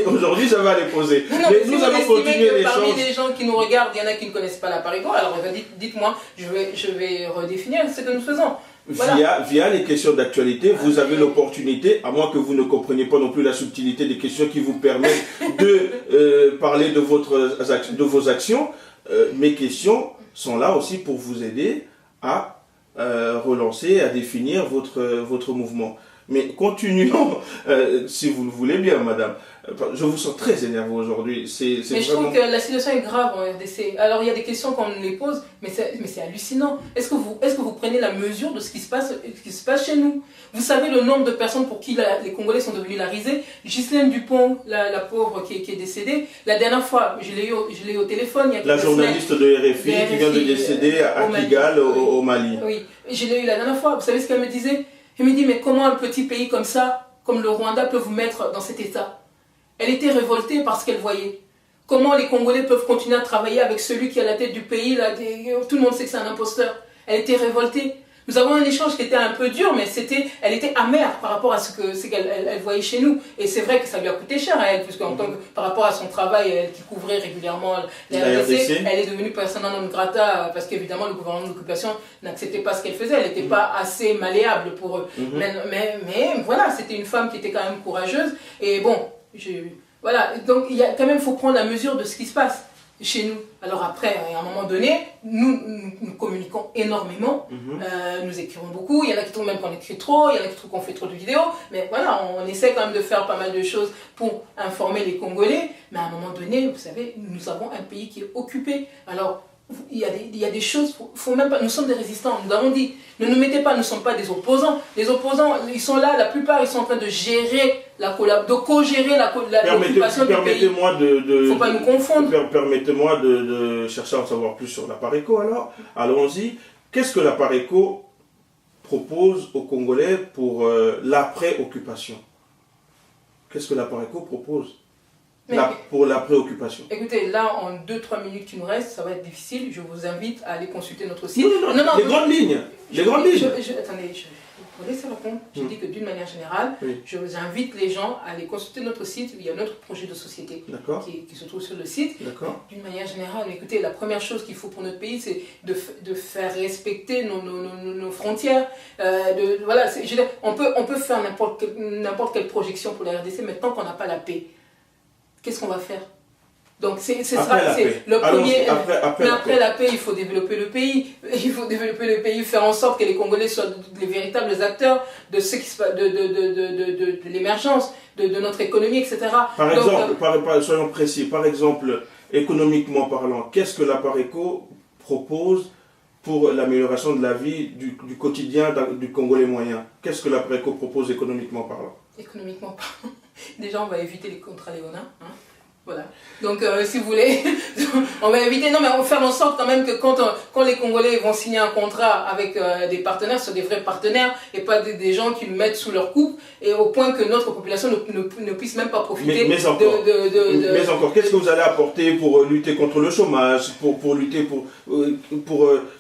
Aujourd'hui, j'avais à les poser. Mais nous allons continuer l'échange. Parmi les gens qui nous regardent, il y en a qui ne connaissent pas la PARECO. Alors, dites-moi, je vais redéfinir ce que nous faisons. Voilà. Via les questions d'actualité, vous avez l'opportunité, à moins que vous ne compreniez pas non plus la subtilité des questions qui vous permettent de parler de vos actions. Mes questions sont là aussi pour vous aider à relancer, à définir votre mouvement. Mais continuons, si vous le voulez bien, madame. Je vous sens très énervé aujourd'hui. Mais je trouve que la situation est grave en RDC. Alors, il y a des questions qu'on nous les pose, mais c'est hallucinant. Est-ce que vous prenez la mesure de ce qui se passe chez nous? Vous savez le nombre de personnes pour qui les Congolais sont devenus la risée? Ghislaine Dupont, la pauvre qui est décédée, la dernière fois, je l'ai eu au téléphone. Il y a la journaliste de RFI qui vient de décéder à Kigali, au Mali. Oui, je l'ai eu la dernière fois. Vous savez ce qu'elle me disait? Elle me dit, mais comment un petit pays comme ça, comme le Rwanda, peut vous mettre dans cet état? Elle était révoltée parce qu'elle voyait. Comment les Congolais peuvent continuer à travailler avec celui qui est à la tête du pays, là, tout le monde sait que c'est un imposteur. Elle était révoltée. Nous avons un échange qui était un peu dur, mais elle était amère par rapport à ce qu'elle voyait chez nous. Et c'est vrai que ça lui a coûté cher à elle, puisque par rapport à son travail, elle qui couvrait régulièrement la RDC, elle est devenue persona non grata, parce qu'évidemment le gouvernement d'occupation n'acceptait pas ce qu'elle faisait, elle n'était pas assez malléable pour eux. Mais voilà, c'était une femme qui était quand même courageuse. Et bon, voilà, donc il faut prendre la mesure de ce qui se passe. chez nous. Alors après, à un moment donné, nous communiquons énormément, nous écrivons beaucoup, il y en a qui trouvent même qu'on écrit trop, il y en a qui trouvent qu'on fait trop de vidéos, mais voilà, on essaie quand même de faire pas mal de choses pour informer les Congolais, mais à un moment donné, vous savez, nous avons un pays qui est occupé. Alors, il y a des choses, faut même pas, nous sommes des résistants, nous avons dit, ne nous mettez pas, nous ne sommes pas des opposants. Les opposants, ils sont là, la plupart, ils sont en train de gérer de co-gérer l'occupation du pays. Permettez-moi faut pas nous confondre. Permettez-moi de chercher à en savoir plus sur la Pareco alors. Allons-y. Qu'est-ce que la Pareco propose aux Congolais pour l'après-occupation? Qu'est-ce que la Pareco propose pour la préoccupation? Écoutez, là, en 2-3 minutes qui nous restent, ça va être difficile. Je vous invite à aller consulter notre site. Non, les grandes lignes. Les grandes lignes. Attendez, vous laissez répondre. Je dis que d'une manière générale, j'invite les gens à aller consulter notre site. Il y a notre projet de société qui se trouve sur le site. D'une manière générale, écoutez, la première chose qu'il faut pour notre pays, c'est de faire respecter nos frontières. Voilà, on peut faire n'importe quelle projection pour la RDC, mais tant qu'on n'a pas la paix, qu'est-ce qu'on va faire? Donc c'est le premier. Mais après la paix, il faut développer le pays. Il faut développer le pays, faire en sorte que les Congolais soient les véritables acteurs de ce qui se passe, de l'émergence, de notre économie, etc. Par exemple, soyons précis, par exemple, économiquement parlant, qu'est-ce que la Pareco propose pour l'amélioration de la vie du quotidien du Congolais moyen? Qu'est-ce que la Pareco propose économiquement parlant? Économiquement parlant, déjà on va éviter les contrats léonins. Voilà. Donc, si vous voulez, on va éviter. Non, mais on va faire en sorte quand même que quand les Congolais vont signer un contrat avec des partenaires, ce sont des vrais partenaires et pas des gens qui nous mettent sous leur coupe, et au point que notre population ne puisse même pas profiter mais encore, qu'est-ce que vous allez apporter pour lutter contre le chômage, pour lutter pour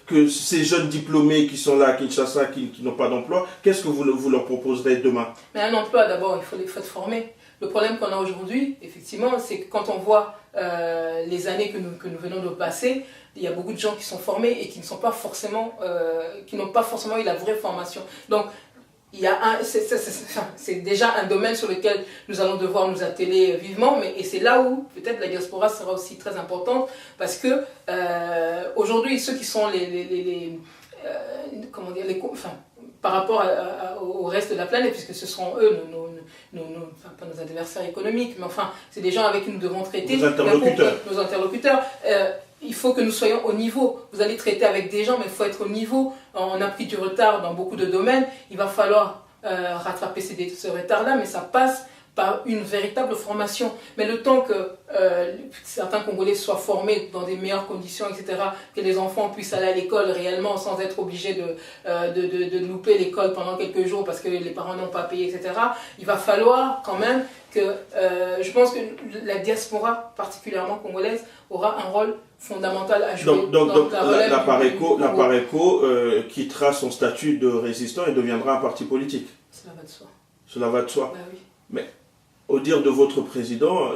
que ces jeunes diplômés qui sont là à Kinshasa, qui n'ont pas d'emploi, qu'est-ce que vous leur proposerez demain? Mais un emploi, d'abord, il faut être formé. Le problème qu'on a aujourd'hui, effectivement, c'est que quand on voit les années que nous venons de passer, il y a beaucoup de gens qui sont formés et qui ne sont pas forcément, qui n'ont pas forcément eu la vraie formation. Donc, c'est déjà un domaine sur lequel nous allons devoir nous atteler vivement, et c'est là où peut-être la diaspora sera aussi très importante, parce que aujourd'hui, ceux qui sont par rapport au reste de la planète, puisque ce seront eux, pas nos adversaires économiques, mais enfin, c'est des gens avec qui nous devons traiter. Nos interlocuteurs. Il faut que nous soyons au niveau. Vous allez traiter avec des gens, mais il faut être au niveau. On a pris du retard dans beaucoup de domaines. Il va falloir rattraper ce retard-là, mais ça passe par une véritable formation. Mais le temps que certains Congolais soient formés dans des meilleures conditions, etc., que les enfants puissent aller à l'école réellement sans être obligés de louper l'école pendant quelques jours parce que les parents n'ont pas payé, etc., il va falloir quand même que, je pense que la diaspora, particulièrement congolaise, aura un rôle fondamental à jouer. Donc la Pareco quittera son statut de résistant et deviendra un parti politique. Cela va de soi. Cela va de soi. Bah oui. Mais au dire de votre président,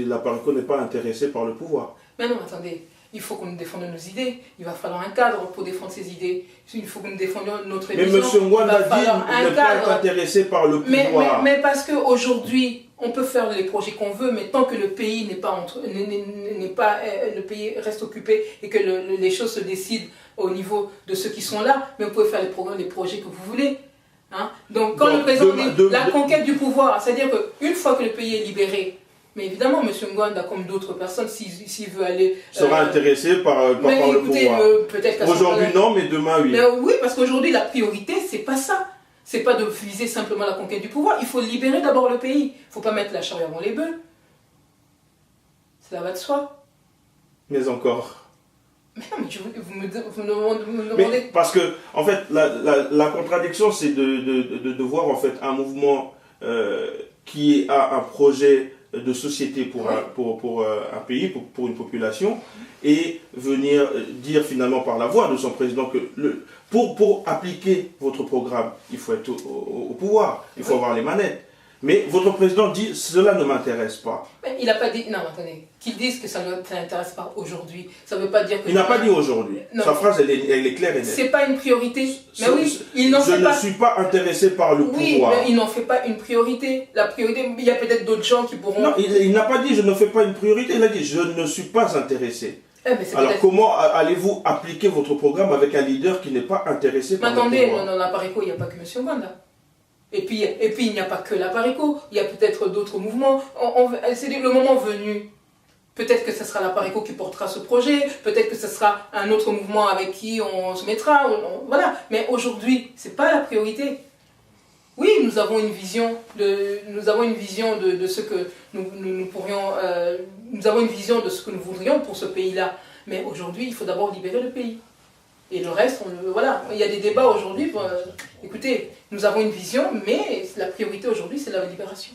la Pareco n'est pas intéressée par le pouvoir. Mais non, attendez, il faut que nous défendions nos idées. Il va falloir un cadre pour défendre ces idées. Il faut que nous défendions notre émission. Mais M. Ngouanda dit qu'il n'est pas intéressé par le pouvoir. Mais parce qu'aujourd'hui, on peut faire les projets qu'on veut, mais tant que le pays le pays reste occupé et que les choses se décident au niveau de ceux qui sont là, mais vous pouvez faire les projets que vous voulez. Hein? Donc quand le président dit la conquête du pouvoir, c'est-à-dire qu'une fois que le pays est libéré, mais évidemment, M. Ngouanda, comme d'autres personnes, s'il veut aller... sera intéressé par le pouvoir. Aujourd'hui non, mais demain oui. Mais oui, parce qu'aujourd'hui, la priorité, c'est pas ça. C'est pas de viser simplement la conquête du pouvoir. Il faut libérer d'abord le pays. Il ne faut pas mettre la charrue avant les bœufs. Cela va de soi. Mais encore... Mais non, mais vous me demandez... Mais parce que, en fait, la contradiction, c'est de voir en fait un mouvement qui a un projet de société pour un pays, pour une population, et venir dire finalement par la voix de son président que pour appliquer votre programme, il faut être au pouvoir, il faut avoir les manettes. Mais votre président dit cela ne m'intéresse pas. Mais il n'a pas dit. Non, attendez. Qu'ils disent que ça ne l'intéresse pas aujourd'hui, ça ne veut pas dire que. Il n'a pas dit aujourd'hui. Sa phrase, elle est claire et nette. C'est pas une priorité. Mais oui, il n'en fait pas. Je ne suis pas intéressé par le pouvoir. Oui, mais il n'en fait pas une priorité. La priorité, il y a peut-être d'autres gens qui pourront. Non, il n'a pas dit je ne fais pas une priorité. Il a dit je ne suis pas intéressé. Alors comment allez-vous appliquer votre programme avec un leader qui n'est pas intéressé par le pouvoir? Mais attendez, dans la Pareco, il n'y a pas que M. Nganda. Et puis il n'y a pas que la Pareco, il y a peut-être d'autres mouvements. C'est le moment venu. Peut-être que ce sera la Pareco qui portera ce projet, peut-être que ce sera un autre mouvement avec qui on se mettra. Voilà. Mais aujourd'hui, ce n'est pas la priorité. Oui, nous avons une vision de ce que nous pourrions. Nous avons une vision de ce que nous voudrions pour ce pays-là. Mais aujourd'hui, il faut d'abord libérer le pays. Et le reste, voilà, il y a des débats aujourd'hui. Écoutez, nous avons une vision, mais la priorité aujourd'hui, c'est la libération.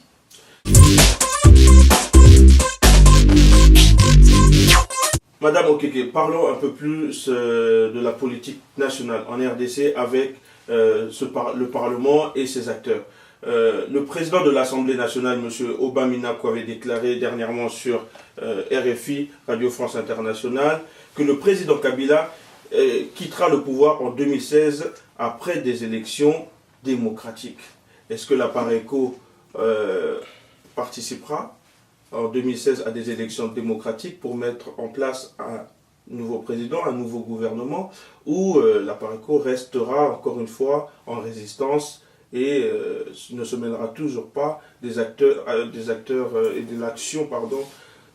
Madame Okeke, parlons un peu plus de la politique nationale en RDC avec le Parlement et ses acteurs. Le président de l'Assemblée nationale, M. Obaminako, avait déclaré dernièrement sur RFI, Radio France Internationale, que le président Kabila quittera le pouvoir en 2016 après des élections démocratiques. Est-ce que la Pareco participera en 2016 à des élections démocratiques pour mettre en place un nouveau président, un nouveau gouvernement, ou la Pareco restera encore une fois en résistance et ne se mêlera toujours pas des acteurs et de l'action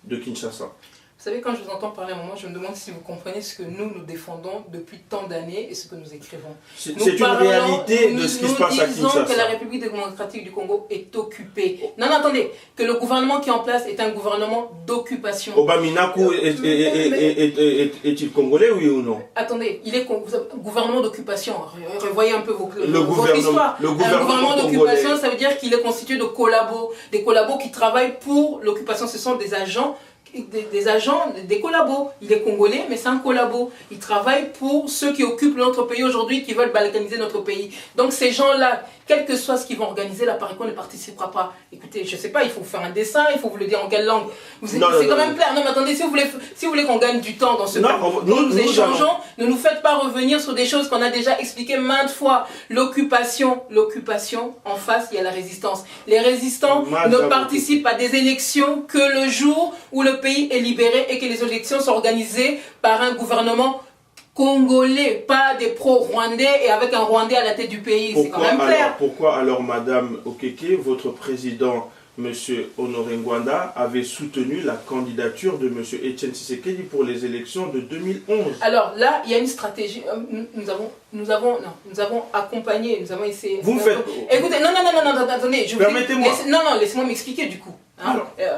de Kinshasa? Vous savez, quand je vous entends parler à un moment, je me demande si vous comprenez ce que nous défendons depuis tant d'années et ce que nous écrivons. C'est une réalité de ce qui se passe à Kinshasa. Nous disons que la République démocratique du Congo est occupée. Non, attendez, que le gouvernement qui est en place est un gouvernement d'occupation. Obaminako est-il congolais, oui ou non? Attendez, il est gouvernement d'occupation. Revoyez un peu votre histoire. Un gouvernement d'occupation, ça veut dire qu'il est constitué de collabos. Des collabos qui travaillent pour l'occupation. Ce sont des agents, des collabos. Il est congolais, mais c'est un collabo. Il travaille pour ceux qui occupent notre pays aujourd'hui, qui veulent balkaniser notre pays. Donc ces gens-là, quel que soit ce qu'ils vont organiser, la Pareco ne participera pas. Écoutez, je ne sais pas, il faut vous faire un dessin, il faut vous le dire en quelle langue. C'est quand même clair. Non, mais attendez, si vous voulez qu'on gagne du temps dans ce cas, nous échangeons, ne nous faites pas revenir sur des choses qu'on a déjà expliquées maintes fois. L'occupation, en face, il y a la résistance. Les résistants ne participent à des élections que le jour où le pays est libéré et que les élections sont organisées par un gouvernement congolais, pas des pro-rwandais et avec un Rwandais à la tête du pays. C'est quand même clair. Pourquoi alors, Madame Okeke, votre président, M. Honoré Ngwanda, avait soutenu la candidature de M. Etienne Tshisekedi pour les élections de 2011? Alors là, il y a une stratégie. Nous avons accompagné, nous avons essayé. Vous me faites... Écoutez, non, attendez. Permettez-moi. Laissez-moi m'expliquer du coup.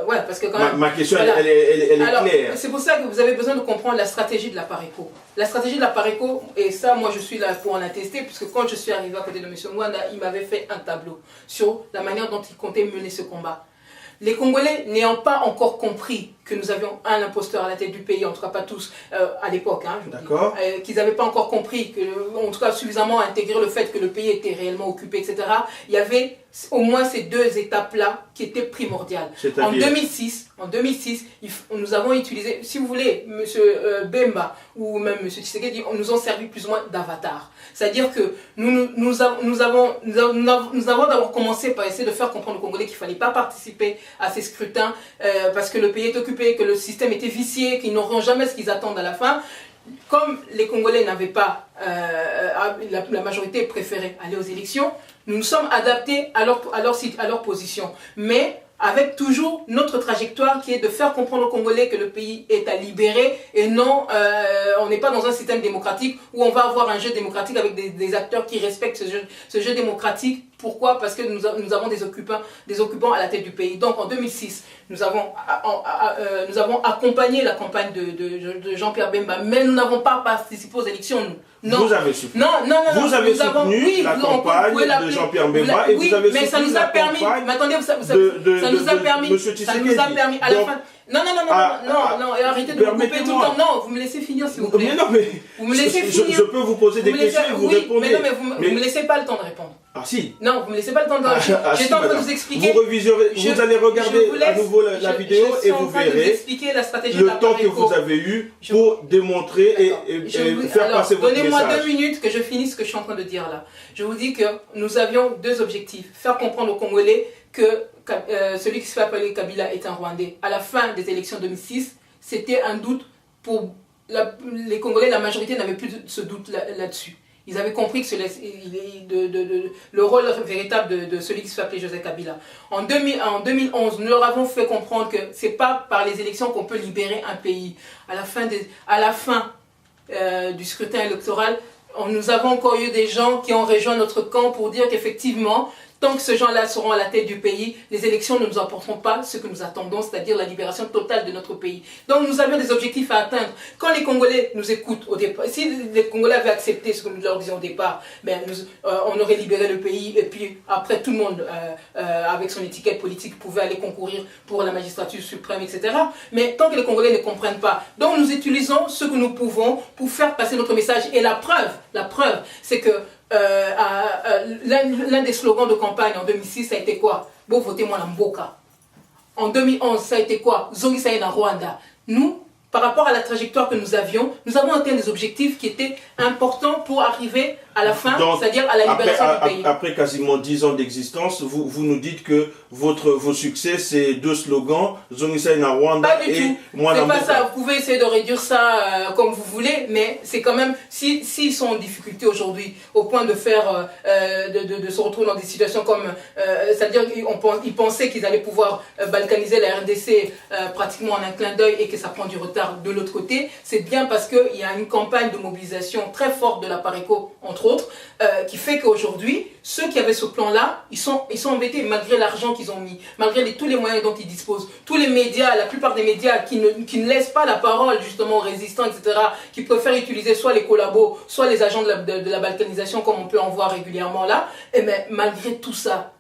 Ouais, parce que quand même, ma question, elle est claire. C'est pour ça que vous avez besoin de comprendre la stratégie de la Pareco. La stratégie de la Pareco, et ça, moi, je suis là pour en attester, puisque quand je suis arrivé à côté de M. Ngwanda, il m'avait fait un tableau sur la manière dont il comptait mener ce combat. Les Congolais n'ayant pas encore compris que nous avions un imposteur à la tête du pays, en tout cas pas tous à l'époque, qu'ils n'avaient pas encore compris, en tout cas suffisamment intégré le fait que le pays était réellement occupé, etc. Il y avait au moins ces deux étapes-là qui étaient primordiales. En 2006, nous avons utilisé, si vous voulez, M. Bemba ou même M. Tshisekedi nous ont servi plus ou moins d'avatar. C'est-à-dire que nous avons d'abord commencé par essayer de faire comprendre aux Congolais qu'il ne fallait pas participer à ces scrutins parce que le pays est occupé, que le système était vicié, qu'ils n'auront jamais ce qu'ils attendent à la fin. Comme les Congolais n'avaient pas, la majorité préférait aller aux élections, nous nous sommes adaptés à leur position. Mais avec toujours notre trajectoire qui est de faire comprendre aux Congolais que le pays est à libérer et non, on n'est pas dans un système démocratique où on va avoir un jeu démocratique avec des acteurs qui respectent ce jeu démocratique. Pourquoi? Parce que nous avons des occupants à la tête du pays. Donc en 2006, nous avons accompagné la campagne de Jean-Pierre Bemba, mais nous n'avons pas participé aux élections, nous. Non. Vous avez soutenu. Vous avez soutenu la campagne de Jean-Pierre Bemba et vous avez soutenu ça nous a permis. Mais attendez, ça nous a permis. Ça nous a permis à la fin. Non, arrêtez de me couper tout le temps. Non, vous me laissez finir s'il vous plaît. Mais non, mais vous me laissez finir. Je peux vous poser des questions et vous répondez. Mais non, mais vous me laissez pas le temps de répondre. Ah si. Non, vous ne me laissez pas le temps de... J'étais en train de vous expliquer. Vous allez regarder à nouveau la vidéo et vous verrez le temps que vous avez eu pour démontrer et faire passer votre message. Donnez-moi 2 minutes que je finisse ce que je suis en train de dire là. Je vous dis que nous avions 2 objectifs. Faire comprendre aux Congolais que celui qui se fait appeler Kabila est un Rwandais. À la fin des élections 2006, c'était un doute pour les Congolais, la majorité n'avait plus ce doute là-dessus. Ils avaient compris que le rôle véritable de celui qui se fait appeler Joseph Kabila. En 2011, nous leur avons fait comprendre que ce n'est pas par les élections qu'on peut libérer un pays. À la fin du scrutin électoral, nous avons encore eu des gens qui ont rejoint notre camp pour dire qu'effectivement, tant que ces gens-là seront à la tête du pays, les élections ne nous apporteront pas ce que nous attendons, c'est-à-dire la libération totale de notre pays. Donc nous avions des objectifs à atteindre. Quand les Congolais nous écoutent au départ, si les Congolais avaient accepté ce que nous leur disions au départ, on aurait libéré le pays et puis après tout le monde, avec son étiquette politique, pouvait aller concourir pour la magistrature suprême, etc. Mais tant que les Congolais ne comprennent pas, donc nous utilisons ce que nous pouvons pour faire passer notre message. Et la preuve, c'est que l'un des slogans de campagne en 2006, ça a été quoi? Bon, votez-moi la Mboka. En 2011, ça a été quoi? Zongi Saïna Rwanda. Nous, par rapport à la trajectoire que nous avons atteint des objectifs qui étaient importants pour arriver à la fin, c'est-à-dire à la libération du pays. Après quasiment 10 ans d'existence, vous nous dites que vos succès, c'est 2 slogans, Zongisa na Rwanda pas du et tout. Moi C'est pas ça, vous pouvez essayer de réduire ça comme vous voulez, mais c'est quand même, s'ils sont en difficulté aujourd'hui, au point de faire, de se retrouver dans des situations comme, c'est-à-dire qu'ils pensaient qu'ils allaient pouvoir balkaniser la RDC pratiquement en un clin d'œil et que ça prend du retard de l'autre côté, c'est bien parce qu'il y a une campagne de mobilisation très forte de la PARECO, entre autres, qui fait qu'aujourd'hui, ceux qui avaient ce plan-là, ils sont embêtés malgré l'argent qu'ils ont mis, malgré tous les moyens dont ils disposent. Tous les médias, la plupart des médias qui ne laissent pas la parole justement aux résistants, etc., qui préfèrent utiliser soit les collabos, soit les agents de la balkanisation comme on peut en voir régulièrement là, et mais malgré tout ça,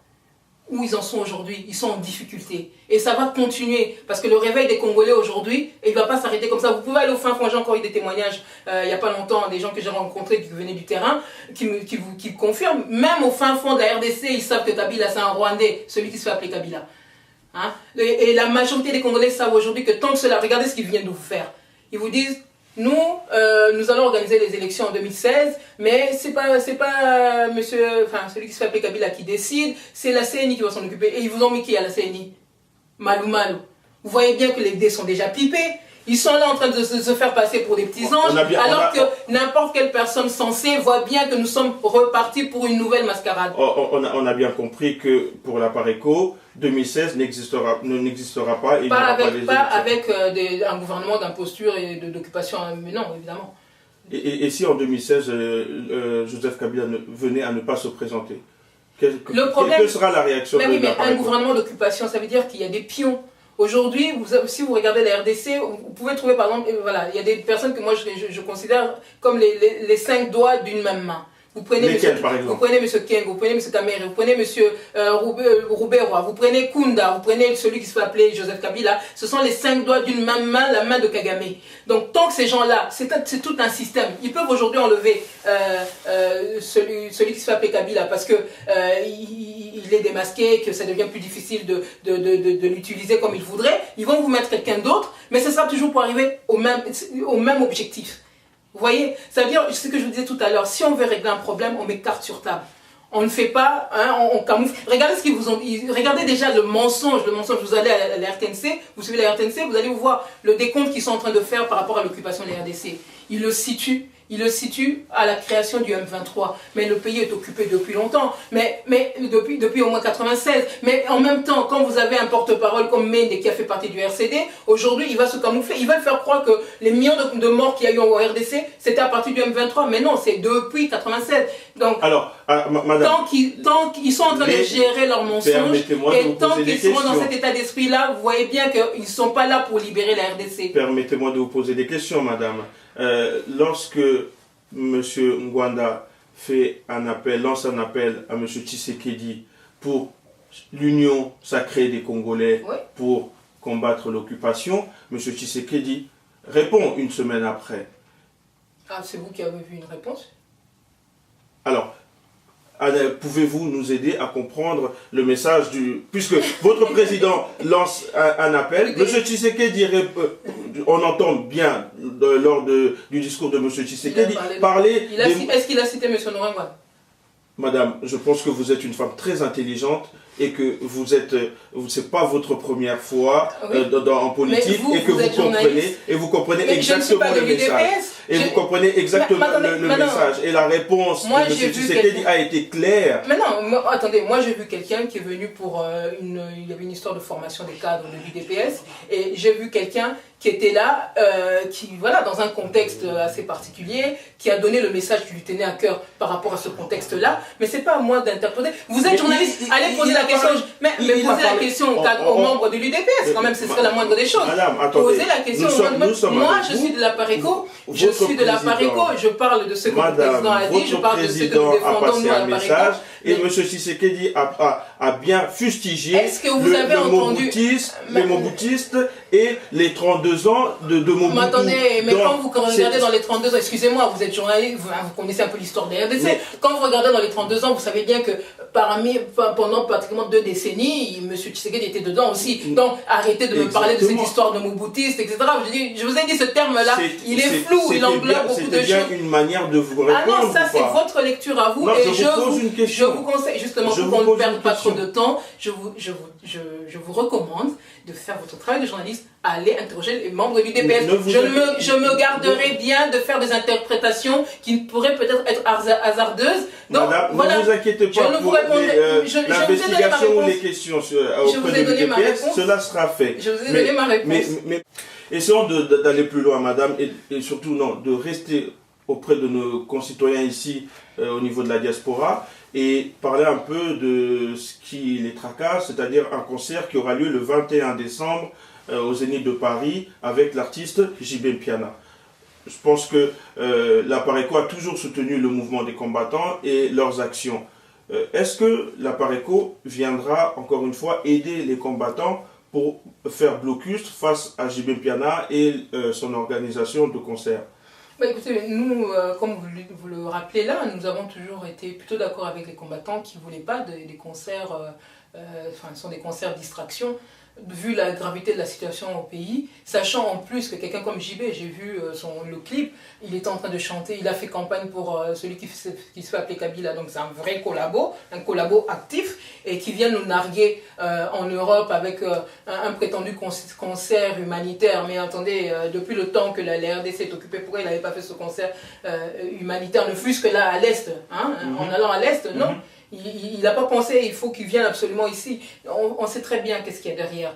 où ils en sont aujourd'hui, ils sont en difficulté. Et ça va continuer, parce que le réveil des Congolais aujourd'hui, il ne va pas s'arrêter comme ça. Vous pouvez aller au fin fond, j'ai encore eu des témoignages, il n'y a pas longtemps, des gens que j'ai rencontrés qui venaient du terrain, qui confirment, même au fin fond de la RDC, ils savent que Kabila c'est un Rwandais, celui qui se fait appeler Kabila. Hein? Et la majorité des Congolais savent aujourd'hui que tant que cela, regardez ce qu'ils viennent de vous faire. Ils vous disent, nous allons organiser les élections en 2016, mais c'est pas celui qui se fait appeler Kabila qui décide, c'est la CNI qui va s'en occuper. Et ils vous ont mis qui à la CNI? Malou Malou. Vous voyez bien que les dés sont déjà pipés. Ils sont là en train de se faire passer pour des petits anges, alors que n'importe quelle personne sensée voit bien que nous sommes repartis pour une nouvelle mascarade. On a bien compris que pour la PARECO, 2016 n'existera pas. Et pas avec un gouvernement d'imposture et d'occupation, mais non, évidemment. Et si en 2016, Joseph Kabila venait à ne pas se présenter, quelle sera la réaction de la PARECO? Un gouvernement d'occupation, ça veut dire qu'il y a des pions. Aujourd'hui, si vous regardez la RDC, vous pouvez trouver par exemple, voilà, il y a des personnes que moi je considère comme les 5 doigts d'une même main. Vous prenez M. Keng, vous prenez M. Kamere, vous prenez M. Rouberois, vous prenez Kunda, vous prenez celui qui se fait appeler Joseph Kabila. Ce sont les 5 doigts d'une même main, la main de Kagame. Donc tant que ces gens-là, c'est tout un système. Ils peuvent aujourd'hui enlever celui qui se fait appeler Kabila parce que il est démasqué, que ça devient plus difficile de l'utiliser comme il voudrait. Ils vont vous mettre quelqu'un d'autre, mais ce sera toujours pour arriver au même objectif. Vous voyez, ça veut dire ce que je vous disais tout à l'heure, si on veut régler un problème, on met carte sur table. On ne fait pas, hein, on camoufle. Regardez ce qu'ils vous ont dit. Regardez déjà le mensonge. Vous allez à la RTNC, vous suivez la RTNC, vous allez voir le décompte qu'ils sont en train de faire par rapport à l'occupation de la RDC. Ils le situent à la création du M23. Mais le pays est occupé depuis longtemps, mais depuis au moins 96. Mais en même temps, quand vous avez un porte-parole comme Mende qui a fait partie du RCD, aujourd'hui il va se camoufler. Ils veulent faire croire que les millions de morts qu'il y a eu au RDC, c'était à partir du M23. Mais non, c'est depuis 96. Donc, alors, madame, tant qu'ils sont en train de gérer leurs mensonges, et tant qu'ils sont dans cet état d'esprit-là, vous voyez bien qu'ils ne sont pas là pour libérer la RDC. Permettez-moi de vous poser des questions, madame. Lorsque M. Ngwanda lance un appel à M. Tshisekedi pour l'union sacrée des Congolais, oui, pour combattre l'occupation, M. Tshisekedi répond une semaine après. Ah, c'est vous qui avez vu une réponse? Alors, pouvez-vous nous aider à comprendre le message puisque votre président lance un appel. Monsieur Tshisekedi, on entend bien lors du discours de Monsieur Tshisekedi parler... Est-ce qu'il a cité Monsieur Noringwa? Madame, je pense que vous êtes une femme très intelligente et que c'est pas votre première fois en politique et vous comprenez exactement le message. Et vous comprenez exactement le message. Et la réponse de M. Tshisekedi a été claire. Mais non, attendez, moi j'ai vu quelqu'un qui est venu pour il y avait une histoire de formation des cadres de l'UDPS et j'ai vu quelqu'un qui était là, voilà, dans un contexte assez particulier, qui a donné le message qui lui tenait à cœur par rapport à ce contexte-là. Mais c'est pas à moi d'interpréter. Vous êtes journaliste, allez poser la question. Mais posez la question aux membres de l'UDPS, quand même, ce serait la moindre des choses. Madame, attendez, posez la question moi, je suis de la Pareco, je parle de ce que le président a dit, je parle de ce que nous défendons nous à la Pareco. Et M. Tshisekedi a bien fustigé les Moboutistes et les 32 ans de Mobutu. Mais attendez, mais quand vous regardez dans les 32 ans, excusez-moi, vous êtes journaliste, vous connaissez un peu l'histoire des RDC. Quand vous regardez dans les 32 ans, vous savez bien que pendant pratiquement 2 décennies, M. Tshisekedi était dedans aussi. Donc arrêtez de me parler de cette histoire de Moboutistes, etc. Je vous ai dit, ce terme-là, il est flou, il englobe beaucoup de choses. C'est bien une manière de vous répondre. Ah non, ça c'est votre lecture à vous. Non, et je vous conseille, justement, pour qu'on ne perde pas trop de temps, je vous recommande de faire votre travail de journaliste, aller interroger les membres de l'UDPS. Je me garderai bien de faire des interprétations qui pourraient peut-être être hasardeuses. Donc, Madame, voilà, ne vous inquiétez pas pour l'investigation ou les questions auprès de l'UDPS, cela sera fait. Je vous ai donné ma réponse. Mais essayons d'aller plus loin, madame, et surtout de rester auprès de nos concitoyens ici au niveau de la diaspora et parler un peu de ce qui les tracasse, c'est-à-dire un concert qui aura lieu le 21 décembre au Zénith de Paris avec l'artiste JB Mpiana. Je pense que la Pareco a toujours soutenu le mouvement des combattants et leurs actions. Est-ce que la Pareco viendra encore une fois aider les combattants pour faire blocus face à JB Mpiana et son organisation de concert? Bah écoutez, nous, comme vous le rappelez là, nous avons toujours été plutôt d'accord avec les combattants qui ne voulaient pas des concerts, ce sont des concerts distraction, vu la gravité de la situation au pays, sachant en plus que quelqu'un comme JB, j'ai vu le clip, il était en train de chanter, il a fait campagne pour celui qui se fait appeler Kabila, donc c'est un vrai un collabo actif, et qui vient nous narguer en Europe avec un prétendu concert humanitaire. Mais attendez, depuis le temps que la RDC est occupée, pourquoi il n'avait pas fait ce concert humanitaire, ne fût-ce que là à l'Est, en allant à l'Est, non. Il n'a pas pensé, il faut qu'il vienne absolument ici. On sait très bien qu'est-ce qu'il y a derrière.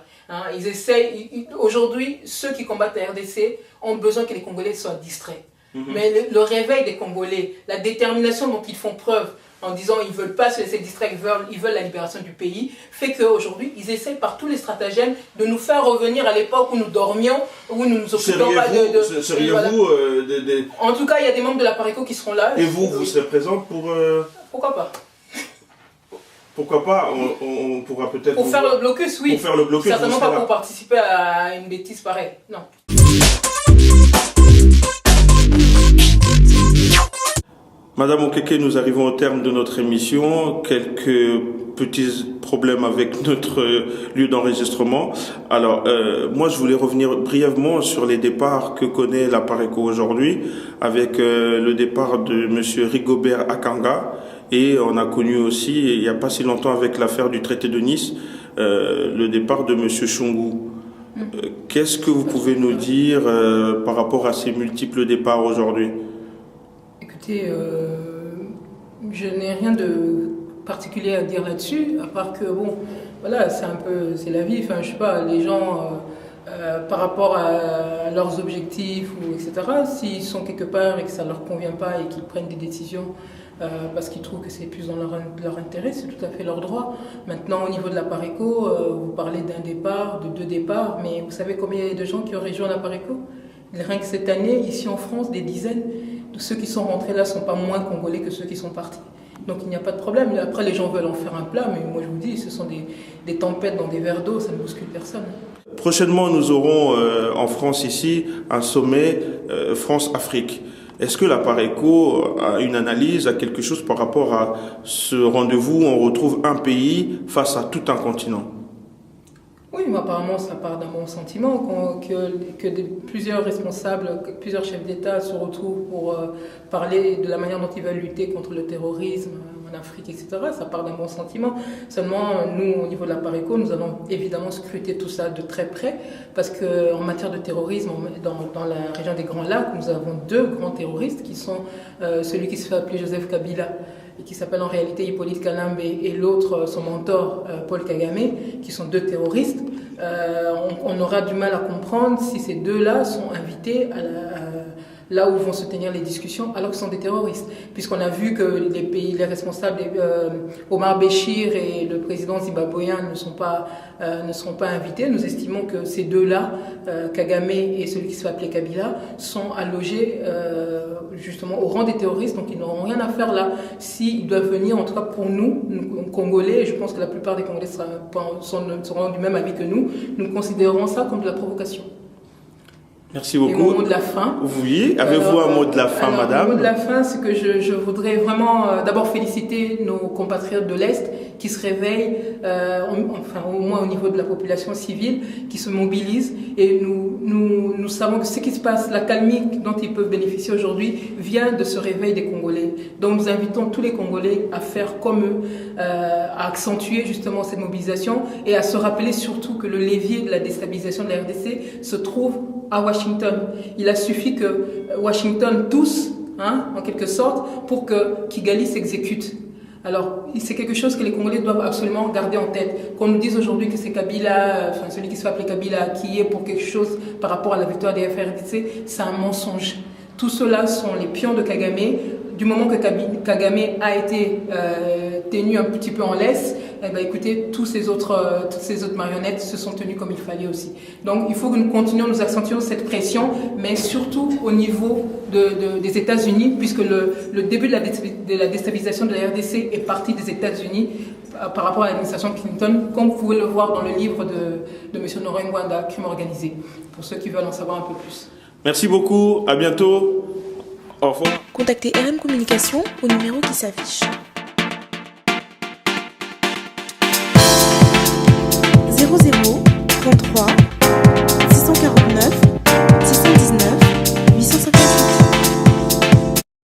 Ils essayent, aujourd'hui, ceux qui combattent la RDC ont besoin que les Congolais soient distraits. Mais le réveil des Congolais, la détermination dont ils font preuve, en disant qu'ils ne veulent pas se laisser distraire, ils veulent la libération du pays, fait qu'aujourd'hui, ils essayent par tous les stratagèmes de nous faire revenir à l'époque où nous dormions, où nous nous occupions pas de... Seriez-vous En tout cas, il y a des membres de la Pareco qui seront là. Et vous serez présente pour... Pourquoi pas? Pourquoi pas, on pourra peut-être... Pour faire le blocus, oui. Pour faire le blocus, certainement pas pour participer à une bêtise pareille, non. Madame Okeke, nous arrivons au terme de notre émission. Quelques petits problèmes avec notre lieu d'enregistrement. Alors, moi, je voulais revenir brièvement sur les départs que connaît la Pareco aujourd'hui, avec le départ de M. Rigobert Akanga. Et on a connu aussi, il n'y a pas si longtemps avec l'affaire du traité de Nice, le départ de M. Chungu. Qu'est-ce que vous pouvez nous dire par rapport à ces multiples départs aujourd'hui? Écoutez, je n'ai rien de particulier à dire là-dessus, à part que, bon, voilà, c'est la vie, enfin, je sais pas, les gens, par rapport à leurs objectifs, etc., s'ils sont quelque part et que ça ne leur convient pas et qu'ils prennent des décisions parce qu'ils trouvent que c'est plus dans leur intérêt, c'est tout à fait leur droit. Maintenant, au niveau de la Pareco, vous parlez d'un départ, de 2 départs, mais vous savez combien il y a de gens qui ont rejoint la Pareco? Rien que cette année, ici en France, des dizaines de ceux qui sont rentrés là ne sont pas moins congolais que ceux qui sont partis. Donc il n'y a pas de problème. Après, les gens veulent en faire un plat, mais moi je vous dis, ce sont des tempêtes dans des verres d'eau, ça ne bouscule personne. Prochainement, nous aurons en France ici un sommet France-Afrique. Est-ce que la Pareco a une analyse, a quelque chose par rapport à ce rendez-vous où on retrouve un pays face à tout un continent? Oui, mais apparemment, ça part d'un bon sentiment plusieurs responsables, plusieurs chefs d'État se retrouvent pour parler de la manière dont ils veulent lutter contre le terrorisme en Afrique, etc. Ça part d'un bon sentiment. Seulement, nous, au niveau de la Pareco, nous allons évidemment scruter tout ça de très près parce qu'en matière de terrorisme, dans la région des Grands Lacs, nous avons deux grands terroristes qui sont celui qui se fait appeler Joseph Kabila et qui s'appelle en réalité Hippolyte Kalambe, et l'autre, son mentor, Paul Kagame, qui sont deux terroristes. On aura du mal à comprendre si ces deux-là sont invités là où vont se tenir les discussions, alors que ce sont des terroristes. Puisqu'on a vu que les responsables, Omar Béchir et le président zimbabwéen, ne seront pas invités. Nous estimons que ces deux-là, Kagame et celui qui se fait appeler Kabila, sont allogés justement au rang des terroristes, donc ils n'auront rien à faire là. S'ils doivent venir, en tout cas pour nous, Congolais, et je pense que la plupart des Congolais seront du même avis que nous considérons ça comme de la provocation. Merci beaucoup. Et mon mot de la fin. Oui, avez-vous un mot de la fin, madame? Le mot de la fin, c'est que je voudrais vraiment d'abord féliciter nos compatriotes de l'Est qui se réveillent, au moins au niveau de la population civile, qui se mobilisent. Et nous savons que ce qui se passe, la calmie dont ils peuvent bénéficier aujourd'hui, vient de ce réveil des Congolais. Donc nous invitons tous les Congolais à faire comme eux, à accentuer justement cette mobilisation et à se rappeler surtout que le levier de la déstabilisation de la RDC se trouve à Washington. Il a suffi que Washington tousse, en quelque sorte, pour que Kigali s'exécute. Alors, c'est quelque chose que les Congolais doivent absolument garder en tête. Qu'on nous dise aujourd'hui que c'est Kabila, celui qui se fait appeler Kabila, qui est pour quelque chose par rapport à la victoire des FRDC, c'est un mensonge. Tous ceux-là sont les pions de Kagame. Du moment que Kagame a été tenu un petit peu en laisse, écoutez, toutes ces autres marionnettes se sont tenues comme il fallait aussi. Donc il faut que nous continuions, nous accentuions cette pression, mais surtout au niveau des États-Unis, puisque le début de la déstabilisation de la RDC est parti des États-Unis par rapport à l'administration Clinton, comme vous pouvez le voir dans le livre de M. Nora Ngwanda, Crime organisé, pour ceux qui veulent en savoir un peu plus. Merci beaucoup, à bientôt. Au revoir. Contactez RM Communication au numéro qui s'affiche. 00 33